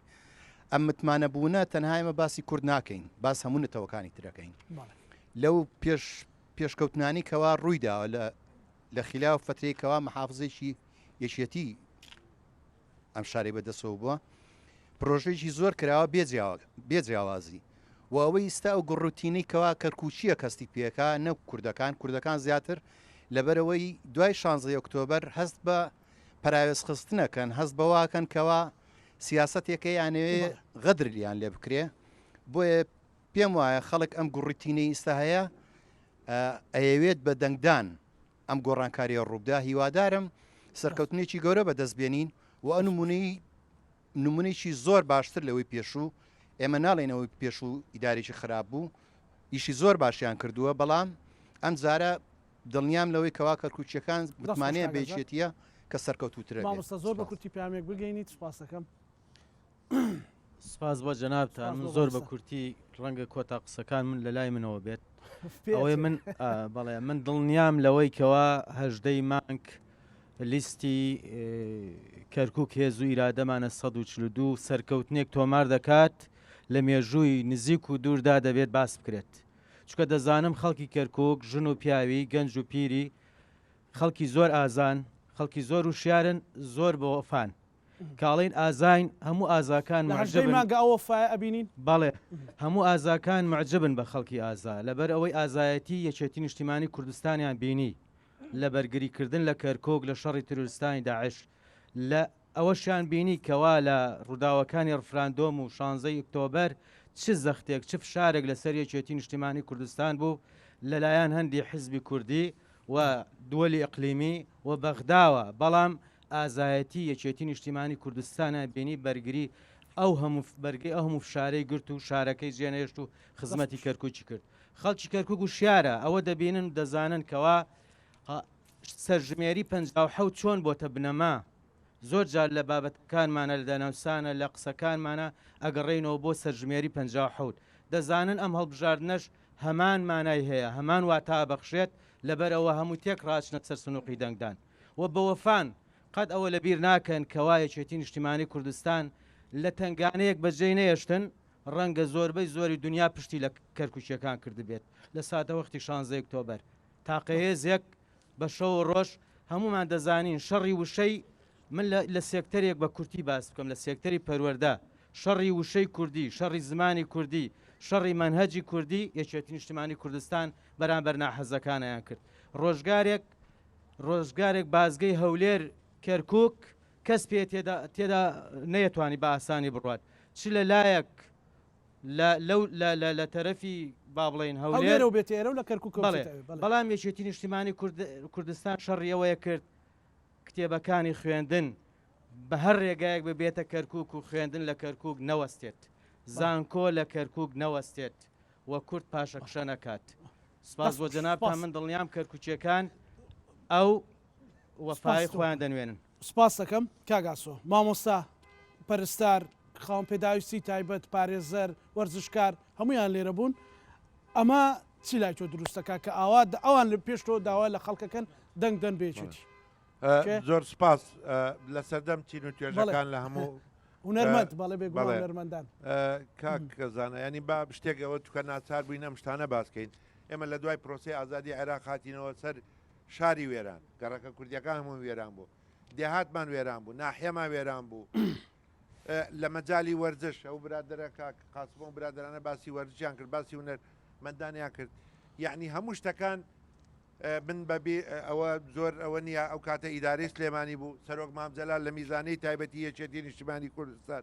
ئەم متمانە بوونە تەنهایمە باسی کورد ناکەین باس هەموو نەتەوەکانی ترەکەین لەو پێشکەوتنانی کەوا ڕوویداوە لە خیلاو فترەیەکەوە مەحافزێکی یەکێتی ئەم شارەی بەدەستەوە بووە پرۆژێکی زۆر کراوە بێجیاوازی و ئەوەی ئستا و گڕوتینەی کەوا کەرکوچیە کەستی پێەکە نە کوردەکان زیاتر لەبەرەوەی دوای 16 ئۆکتۆبەر هەست بە پەراوێزخستنەکەن هەست بەواکەن کەوا سیاسەتێکە یانەوێ غەدریان لێ بکرێ بۆیە پێم وایە خەڵک ئەم گوڕتینەی ئستا هەیە ئەیەوێت بە دەنگدان ئەم گۆڕانکاریە ڕووبدا هیوادارم سەرکەوتنێکی گەورە بەدەستبێنین و ئە نمونەیەکی زۆر باشتر لەوەی پێشوو ئێمە ناڵێنەوەی پێشوو ئیدارێکی خراپ بوو ئیشی زۆر باشیان کردووە بەڵام ئەم جارە دڵنیام لەوەی کەوا کەرکوچیەکان متمانەیە بێچێتیە کە سەرکەوتوترە مامۆستا زۆر بە کورتی پامێک بگەینیت سوپاس دەکەم سپاس بۆ جەنابتان من زۆر بە کورتی ڕەنگە کۆتا قسەکان من لە لای منەوە بێت ئەوەی من بەڵێ من دڵنیام لەوەی کەوا هەژدەی مانگ لیستی کەرکووک هێز و ئیرادەمانە 142 سەرکەوتنێک تۆمار دەکات لە مێژووی نزیک و دووردا دەبێت باس بکرێت چکە دەزانم خەڵکی کەرکووک ژن و پیاوی گەنج و پیری خەڵکی زۆر ئازان خەڵکی زۆر وشیارن زۆر بە وەفان کاڵین ئازاین هەموو ئازاکان ئەبینین بەڵێ هەموو ئازاکان معجبن بە خەڵکی ئازا لەبەر ئەوەی ئازایەتی یەکێتی نیشتیمانی کوردستانیان بینی لە بەرگریکردن لە کەرکۆک لە شەڕی تروریستانی داعش لە ئەوەشیان بینی کەوا لە ڕووداوەکانی ڕفراندۆم و 16 ئۆکتۆبەر چ زەختێک چ فشارێک لەسەر یەکێتی نیشتیمانی کوردستان بوو لەلایەن هەندی حیزبی کوردی و دووەلی ئەقلیمی و بەغداوە بەڵام ئازایەتی یەکێتی نیشتیمانی کوردستانە بینی بەرگری ئەو هەموو فشارەی گرت و شارەکەی جێنەهێشت و خزمەتی کەرکووکی کرد خەڵکی کەرکووک و شیارە ئەوە دەبینن دەزانن کەوا سەرژمێری 57 چۆن بۆتە بنەما زۆر جار لە بابەتەکانمانە لە دەناوسانە لە قسەکانمانە ئەگەڕێینەوە بۆ سەرژمێری 57 دەزانن ئەم هەڵبژاردنەش هەمان مانای هەیە هەمان واتا بەخشێت لەبەرەوە هەموو تێک ڕاچنە سەر سنووقی دەنگدان و بەوەفان قەت ئەوە لە بیر ناکەن کەوا یەکێتی نیشتیمانی کوردستان لە تنگانەیەک بەجێ نەهێشتن ڕەنگە زۆربەی زۆری دنیا پشتی لە کەرکوچیەکان کردبێت لە ساتە وەختی 16 ئۆکتۆبەر تاقەهێزێک بە شەو ڕۆژ هەمومان دەزانین شەڕی وشەی من لە سێکتەرێک بە کورتی باس بکەم لە سێکتەری پەروەردە شەڕی وشەی کوردی شەڕی زمانی کوردی شەڕی منهەجی کوردی یەکێتی نیشتیمانی کوردستان بەرامبەر ناحەزەکانیان کرد ڕۆژگارێک بازگەی هەولێر کەرکووک کەس پێ تێدا نەیەتوانی بە ئاسانی بڕات چ لە لایەک لە تەرەفی با بڵێن هەولێر و بێت ئێرە و لە کەرکووک بەڵام یەکێتی نیشتیمانی کوردستان شەڕیەوەیە کرد کتێبەکانی خوێندن بە هەر ڕێگایەک ببێتە کەرکووک و خوێندن لە کەرکووک نەوەستێت زانکۆ لە کەرکووک نەوەستێت وە کورد پاشەکشە نەکات سپاس بۆ جەنابتان من دڵنیام کەرکوچیەکان ئەو وەفای خۆیان دەنوێنن سپاس دەکەم کاگاسۆ مامۆستا پەرستار خاوەن پێداویستی تایبەت پارێزەر وەرزشکار هەمویان لێرە بوون ئەمە چی لای تۆ دروستەکە کە ئەوان لە پێشتۆ داوای لە خەڵکەکەن دەنگ دەن بێچێتی زۆر سپاس لە سەردەم چین و توێژەکان لە هەموو هونەرمەند بەڵێ بێگوڵ هونەرمەندان کاکەزانە ینی با شتێک ئەوە توکە ناچار بووین ئەم شتانە باسکەین ئێمە لە دوای پرۆسی ئازادی عێراق هاتینەوە سەر شاری وێران گەڕەکە کوردیەکان هەموو وێران بوو دێهاتمان وێران بوو ناحێمان وێران بوو لە مەجای وەرزش ئەو برادرە قاسبۆ و برادرانە باسی وەرزشیان کرد باسی هونەرمەندانیان کرد یعنی هەموو شتەکان من بەبێ ئەوە زۆر ئەوە نییە ئەو کاتە ئیدارەی سلێمانی بوو سەرۆک مامزەلال لە میزانەی تایبەتی یەکێتی نیشتیمانی کوردستان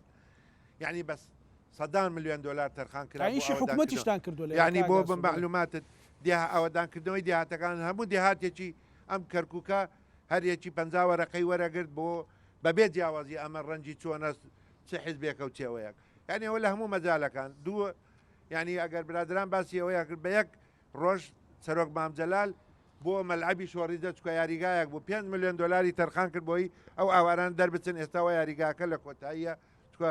یعنی بەس $100 ملیۆن تەرخان کرد حکوومەتیشتان کردو یعنی بۆ بم معلوماتت ئەوەدانکردنەوەی دێهاتەکان هەموو دێهاتێکی ئەم کەرکووکە هەرێکی 50 وەرەقەی وەرەگرت بۆ بەبێ جیاوازی ئەمە ڕەنجی چۆنە چ حیزبێکە و چێوەیەک یعنی ئەوە لە هەموو مەجالەکان دووە یعنی ئەگەر برادران باسی ئەوەیە کرد بە یەک ڕۆژ سەرۆک مامزەلال بۆ مەلعبی شۆڕیدە چکە یاریگایەک بۆ $5 ملیۆن تەرخان کرد بۆی ئەو ئاواران دەربچن ئێستاوە یاریگاکە لە کۆتاییە چکە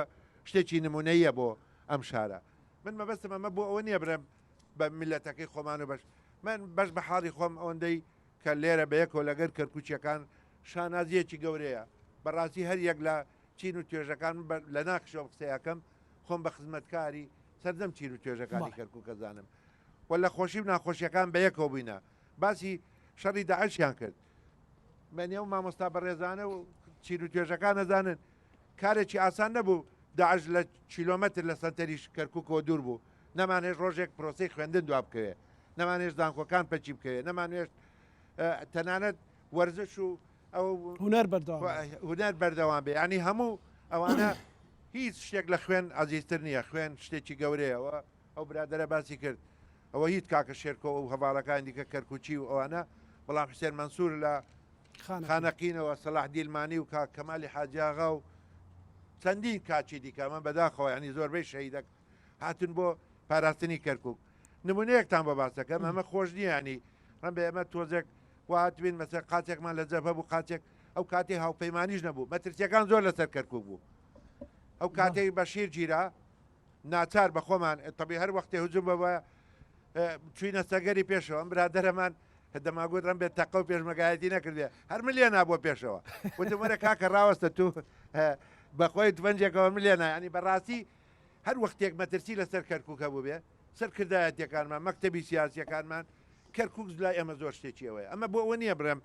شتێکی نمونەیە بۆ ئەم شارە من مەبەستم ئەمە بۆ ئەوە نییە برم بە میلەتەکەی خۆمان و من بەش بە حاڵی خۆم ئەوەندەی کە لێرە بە یەکەوە لەگەر کەرکوچیەکان شانازیەکی گەورەیە بەڕاستی هەر یەک لە چین و توێژەکان لە ناخشەوە قسەیەکەم خۆم بە خزمەتکاری سەردەم چین و توێژەکانی کەرکووکە زانم و لە خۆشی و ناخۆشیەکان بە یەکەوە بووینە باسی شەڕی داعشیان کرد منێ و مامۆستا بەڕێزانە و چین و توێژەکان نەزانن کارێکی ئاسان نەبوو داعش لە کیلۆمەتر لە سەنتەری کەرکووکەوە دوور بوو نەمانێت ڕۆژێک پرۆسی خوێندن دوا بکەوێ نەمانێش زانکۆکان پەچی بکەوێ نەمانوێت تەنانەت وەرزش و ئەو هونەر بەردەوام بێ ینی هەموو ئەوانە هیچ شتێک لە خوێن ئازیزتر نییە خوێن شتێکی گەورەیەوە ئەو برادرە باسی کرد ئەوە هیچ کاکە شێرکۆ و هەواڵەکان دیکە کەرکوچی و ئەوانە بەڵام حسێن مەنسوور لە خانەقینەوە سەلاح دیلمانی و کەمالی حاجاغا و چەندین کاچی دیکە ئەمە بەداخەوە ینی زۆربەی شەیدەک هاتون بۆ پاراستنی کەرکووک نمونەیەکتان بە باسەکەم ئەمە خۆش نییە ینی ڕەن بێ ئەمە تۆزێک وهاتبین مەسەر قاچێکمان لە جەبهە بوو قاچێک ئەو کاتی هاوپەیمانیش نەبوو مەترسیەکان زۆر لەسەر کەرکووک بوو ئەو کاتێک بە شیر گیرا ناچار بە خۆمان تەبی هەر وەختی هجوم بەوە چوینە سەگەری پێشەوە ئەم برادەرەمان دەماگوت ڕم بێت تەقە و پێشمەگایەتی نەکردێ هەر ملیە نابووە پێشەوە وتم وەرە کاکە ڕاوەستە تو بەخۆی تونجێکەوە ملیێنە ینی بەڕاستی هەر وەختێک مەترسی لەسەر کەرکووکە بوو بێ سەرکردایەتەکانمان مەکتەبی سیاسیەکانمان کەرکووک لای ئەمە زۆر شتێکی ئەوەیە ئەمە بۆ ئەوە نییە برم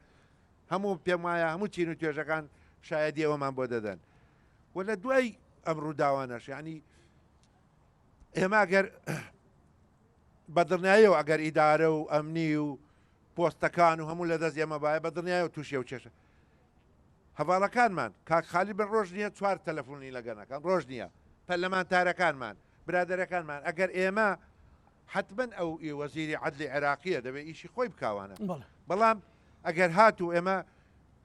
هەموو پێم وایە هەموو چین و توێژەکان شایەتی ئەوەمان بۆ دەدەن و لە دوای ئەم ڕووداوانەش ینی ئێمە گەر بەدڵنیایەوە ئەگەر ئیدارە و ئەمنی و پۆستەکان و هەموو لە دەست ئێمە باە بەدڵنیایە و تووشێ و چێشە هەواڵەکانمان کاک خالی بن ڕۆژ نییە 4 تەلەفۆنی لەگەنەکان ڕۆژ نییە پەرلەمانتارەکانمان برادەرەکانمان ئەگەر ئێمە حتمما ئەو وەزیری عەدلی عێراقیە دەبێت ئیشی خۆی بکاوانە بەڵام ئەگەر هاتوو ئێمە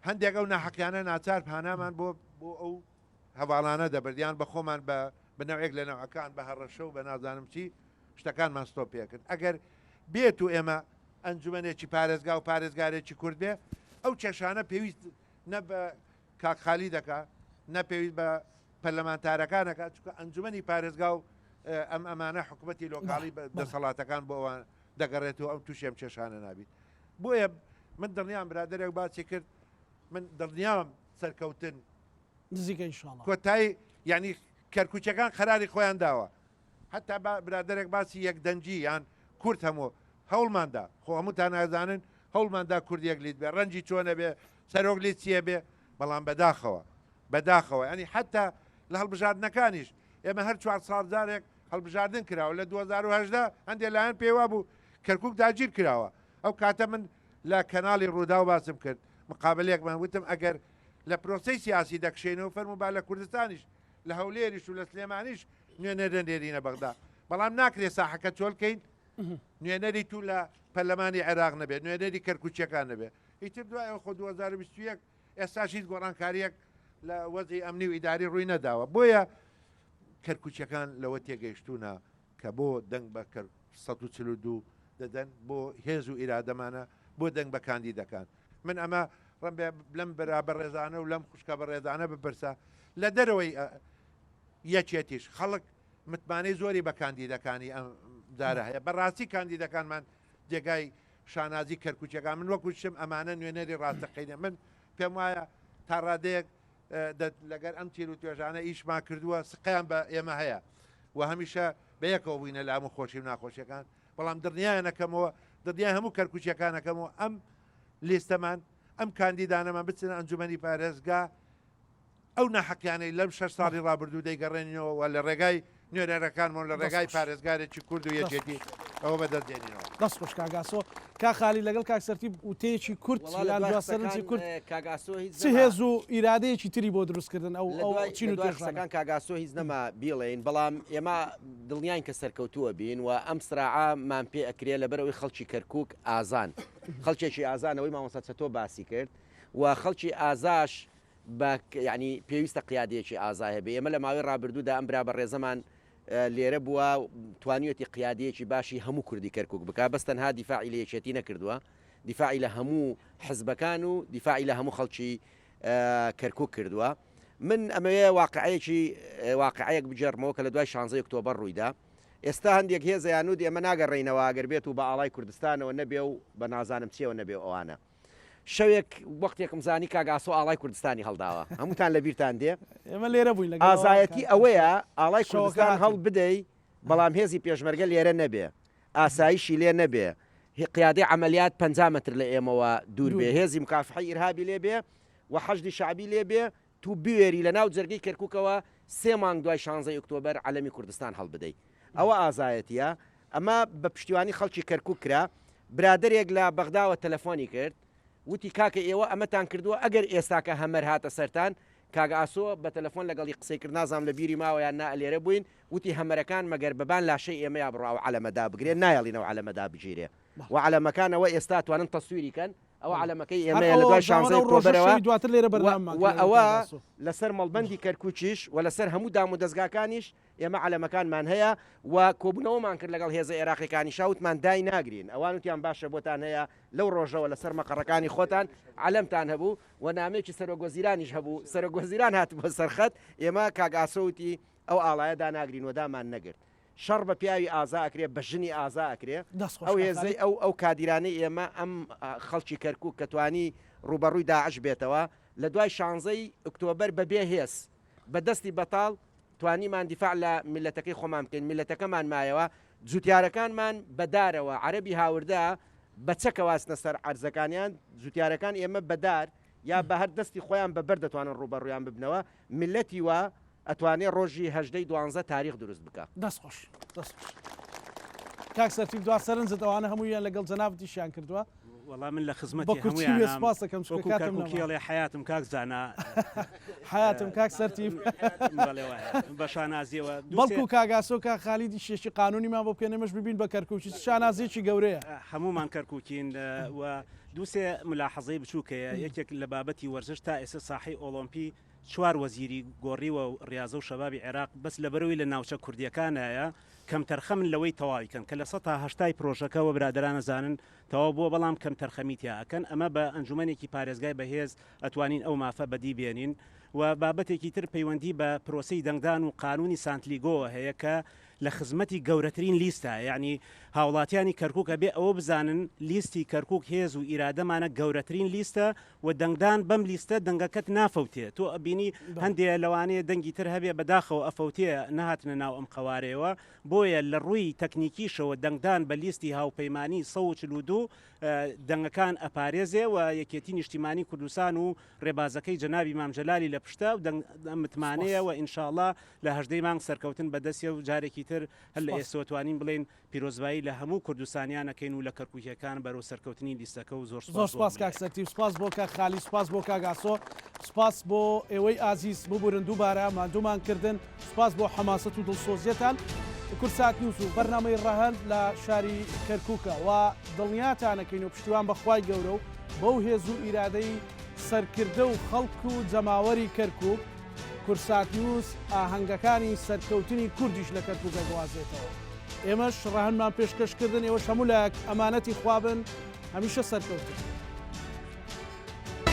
هەندێک ئەو ناحەقیانە ناچار پانامان بۆ ئەو هەواڵانە دەبردیان بە خۆمان بە بنەوەیەک لە نەوەکان بە هەڕەشە و بە نازانم چی شتەکانمان ستۆپ پێکرد ئەگەر بێت و ئێمە ئەنجومەنێکی پارێزگا و پارێزگارێکی کورد بێ ئەو کێشانە پێویست نە بە کاکخالی دەکا نەپێویست بە پەرلەمانتارەکانەکە چکە ئەنجومەنی پارێزگا و ئەمانە حکوومەتی لۆکاڵی دەسەڵاتەکان بۆ ئەوان دەگەڕێتەوە ئەم تووشێم کێشانە نابیت بۆیە من دڵنیام برادەرێک باسی کرد من دڵنیام سەرکەوتن نزیکە ئینشاڵڵا کۆتایی یعنی کەرکوچەکان قەراری خۆیان داوە حتا برادێک باسی یەک دەنجی یان کورت هەموو هەوڵماندا خۆ هەمووتان نازانن هەوڵماندا کوردیەک لیت بێ ڕەنجی چۆنە بێ سەرۆک لیت چیە بێ بەڵام بەداخەوە ینی حتا لە هەڵبژاردنەکانیش ئێمە هەر 4 ساڵجارێک هەڵبژاردن کراوە لە 2010 هەندێک لایەن پێوا بوو کەرکک داگیر کراوە ئەو کاتە من لە کەناڵی ڕوودا و باسم کرد مقابلێکمان وتم ئەگەر لە پرۆسی سیاسی دەکشێنەوە فەرموو لە کوردستانیش لە هەولێریش و لە سلێمانیش نوێنەرە نێرینە بەغدا بەڵام ناکرێت ساحەکە چۆلکەین نوێنەری تو لە پەرلەمانی عێراق نەبێت نوێنەری کەرکوچیەکان نەبێت هیچ دوای خۆ 2021 ئێستاشیت گۆڕانکاریەک لە وەزی ئەمنی و ئیداری ڕووی نەداوە بۆیە کەرکوچەکان لەوە تێگەیشتونە کە بۆ دەنگ بە 142 دەدەن بۆ هێز و ئیرادەمانە بۆ دەنگ بە کاندیدەکان من ئەمە ڕەنبێ لەم بەرابە ڕێزانە و لەم خوشکە بە ڕێزانە بپرسە لە دەرەوەی یەکێتیش خەڵک متمانەی زۆری بە کاندیدەکانی ئەم دارە هەیە بەڕاستی کاندیدەکانمان جێگای شانازی کەرکوچەکان من وەکوشم ئەمانە نوێنەری ڕاستەقینە من پێم وایە تا ڕادەیەک لەگەر ئەم تیر و توێژانە ئیشمان کردووە سقیان بە ئێمە هەیە و هەمیشە بەیەکەوە بووینە لە هەموو خۆشی و ناخۆشیەکان بەڵام دڵنیایەنەکەمەوە دڵنیای هەموو کەرکوچیەکانەکەمەوە ئەم لیستەمان ئەم کاندیدانەمان بچنە ئەنجومەنی پارێزگا ئەو ناحەقیانەی لەم 6 ساڵی ڕابردوو دەیگەڕێنەوە لە ڕێگای نوێنەرەکانمان لە ڕێگای پارێزگارێکی کورد و یەکێتی ئەوە بەدەستێنینەوە دەست خۆش کاگاسۆ کا خالی لەگەڵ کاکسەرتی وتەیەکی کورد سەرنجی کورد چ هێز و ئیرادەیەکی تری بۆ دروستکردن ئەو چین و توێژەکان کاگاسۆ هیچ نەما بیڵێن بەڵام ئێمە دڵنیان کە سەرکەوتووە بین و ئەم سراعامان پێ ئەکرێ لەبەرەوەی خەڵکی کەرکک ئازان خەڵکێکی ئازانەوەی مامۆستا چەتۆ باسی کرد و خەڵکی ئازاش ینی پێویستە قیادەیەکی ئازا هەبێ ئێمە لە ماوەی ڕابردوودا ئەم برا بە ڕێزەمان لێرە بووە توانیوەتی قیادەیەکی باشی هەموو کوردی کەرکک بک بەس تەنها دیفاعی لە یەکێتی نەکردووە دیفاعی لە هەموو حزبەکان و دیفاعی لە هەموو خەڵکی کەرکک کردووە من ئەمەیە واقعەیەک بجەرمەوە کە لە دوای 16 ئۆکتۆبەر ڕوویدا ئێستا هەندێک هێزەیانود ئێمە ناگەڕێینەوە ئەگەر بێت و بە ئاڵای کوردستانەوە نەبێ و بە نازانم چیەوە نەبێ ئەوانە شەوێک وەختێکم زانی کاگاسۆ ئاڵای کوردستانی هەڵداوە هەمووتان لە بیرتان دێ ئێمە لێرە بووین ئازایەتی ئەوەیە ئاڵای کوردستان هەڵ بدەی بەڵام هێزی پێشمەرگە لێرە نەبێ ئاسایشی لێ نەبێ قیادەی عملیات 50 متر لە ئێمەوە دوور بێ هێزی مکافحی ئیرهابی لێ بێ و حەشدی شعبی لێ بێ تو بوێری لە ناو جەرگەی کەرکووکەوە 3 مانگ دوای 16 ئۆکتۆبەر عەلەمی کوردستان هەڵبدەی ئەوە ئازایەتیە ئەمە بە پشتیوانی خەڵکی کەرکووک کرا برادێک لە بەغداوە تەلەفۆنی کرد وتی کاکە ئێوە ئەمەتان کردووە ئەگەر ئێستاکە هەمەر هاتە سەران کاگاسۆ بە تەلەفۆن لەگەڵی قسەی کرد نازام لە بیری ماوەیان نائلێرە بووین وتی هەمەرەکان مەگەر بەبان لاشەی ئێمە یا بڕاو علەمەدا بگرێن نایەڵینەوە علەمەدا بگیرێ و علەمەکانەوە ئێستا توانن تەسووریکەن ئەو علەمەکەی ئێمە لە دوای 16 ئۆکتۆبەرەوە دواتر لێرە و ئەوە لەسەر مەڵبەندی کەرکوچیش و لەسەر هەموو دام و دەستگاکانیش ئێمە علەمەکانمان هەیە و کۆبوونەوەمان کرد لەگەڵ هێزە عێراقیەکانی شاوتمان دای ناگرین ئەوان وتیان باشە بۆتان هەیە لەو ڕۆژەوە لەسەر مەقەڕەکانی خۆتان علەمتان هەبوو و نامێکی سەرۆگۆزیرانیش هەبوو سەرۆگۆزیران هاتبووە سەرخەت ئێمە کاگاسۆوتی ئەو ئاڵایەدا ناگرین و دامان نەگرت شەڕ بە پیاوی ئازا ئەکرێ بە ژنی ئازا ئەکرێ ئەو هێزەی ئەو کادیرانەی ئێمە ئەم خەڵکی کەرکووک کە توانی ڕوبەڕووی داعش بێتەوە لە دوای 16 ئۆکتۆبەر بەبێ هێز بە دەستی بەتاڵ توانیمان دیفاع لە میلەتەکەی خۆمان بکەین میلەتەکەمان مایەوە جوتیارەکانمان بەدارەوە عەرەبی هاوردا بە چەکە واستنە سەر عەرزەکانیان جوتیارەکان ئێمە بەدار یا بە هەر دەستی خۆیان بەبەر دەتوانن ڕوبەڕوویان ببنەوە میلەتی وە ئەتوانێت ڕۆژی 12 تاریخ دروست بکە دەست خۆش کاک سەرفیل دوا سەرنجت ئەوانە هەموویان لەگەڵ جەنابەتیشیان کردووە وەڵام من لە خزمەتی هەموویان کێڵێ حیاتم کاک زانا حیاتم کاک سەرتیب بە شانازیەوە بەڵکو کاگاسۆ کا خالیدی شێشی قانونیمان بۆ بکەنێمەش ببین بە کەرکووکی شانازیی گەورەیە هەمومان کەرکووکین و دووسێ ملاحەزەی بچووکەیە یەکێک لە بابەتی وەرزش تا ئێستا ساحی ئۆلۆمپی 4 وەزیری گۆڕیوە و ڕاضە و شەبابی عێراق بەس لەبەرەوەی لە ناوچە کوردیەکانایە کەم تەرخە من لەوەی تەواویکەن کە لە 180 پرۆژەکەەوە برادرانە زانن تەواو بۆ بەڵام کەم تەرخەمیتیاکەن ئەمە بە ئەنجومەنێکی پارێزگای بەهێز ئەتوانین ئەو مافە بەدی بێنین و بابەتێکی تر پەیوەندی بە پرۆسی دەنگدان و قانونی سانتلیگۆوە هەیە کە لە خزمەتی گەورەترین لیستە یعنی هاوڵاتیانی کەرکووکە بێ ئەوە بزانن لیستی کەرکووک هێز و ئیرادەمانە گەورەترین لیستە و دەنگدان بەم لیستە دەنگەکەت نافەوتێ تۆ ئەبینی هەندێک لەوانەیە دەنگی تر هەبێ بەداخەوە ئەفەوتێ نەهاتنە ناو ئەم قوارەوە بۆیە لە ڕووی تەکنیکیشەوە دەنگدان بە لیستی هاوپەیمانی 142 دەنگەکان ئەپارێزێ و یەکێتی نیشتیمانی کوردستان و ڕێبازەکەی جەنابی مامجەلالی لە پشتە و متمانەیە و ئینشاءڵڵا لە هەژدەی مانگ سەرکەوتن بەدەستێ و جارێکی تر هەر لە ئێستەوەتوانین بڵێن پیرۆزبایی لە هەموو کوردستانیانەکەین و لە کەرکووکیەکان بەرەو سەرکەوتنی لیستەکە و زۆر سپاس کاک سەرتیب سپاس بۆ کاک خالی سپاس بۆ کاک ئاسۆ سپاس بۆ ئێوەی ئازیز ببورن دووبارە ماندوومان کردن سپاس بۆ حەماسەت و دڵسۆزیەتان کورسات نیوز و بەرنامەی ڕەهەند لە شاری کەرکووکە و دڵنیاتانەکەین و پشتیوان بەخوای گەورە و بەو هێز و ئیرادەی سەرکردە و خەڵک و جەماوەری کەرکووک کورسات نیوز ئاهەنگەکانی سەرکەوتنی کوردیش لە کەرکووکە گوازێتەوە ئێمەش ڕەهەنمان پێشکەشکردن ئێوەش هەموو لایەک ئەمانەتی خوابن هەمیشە سەرکەوتن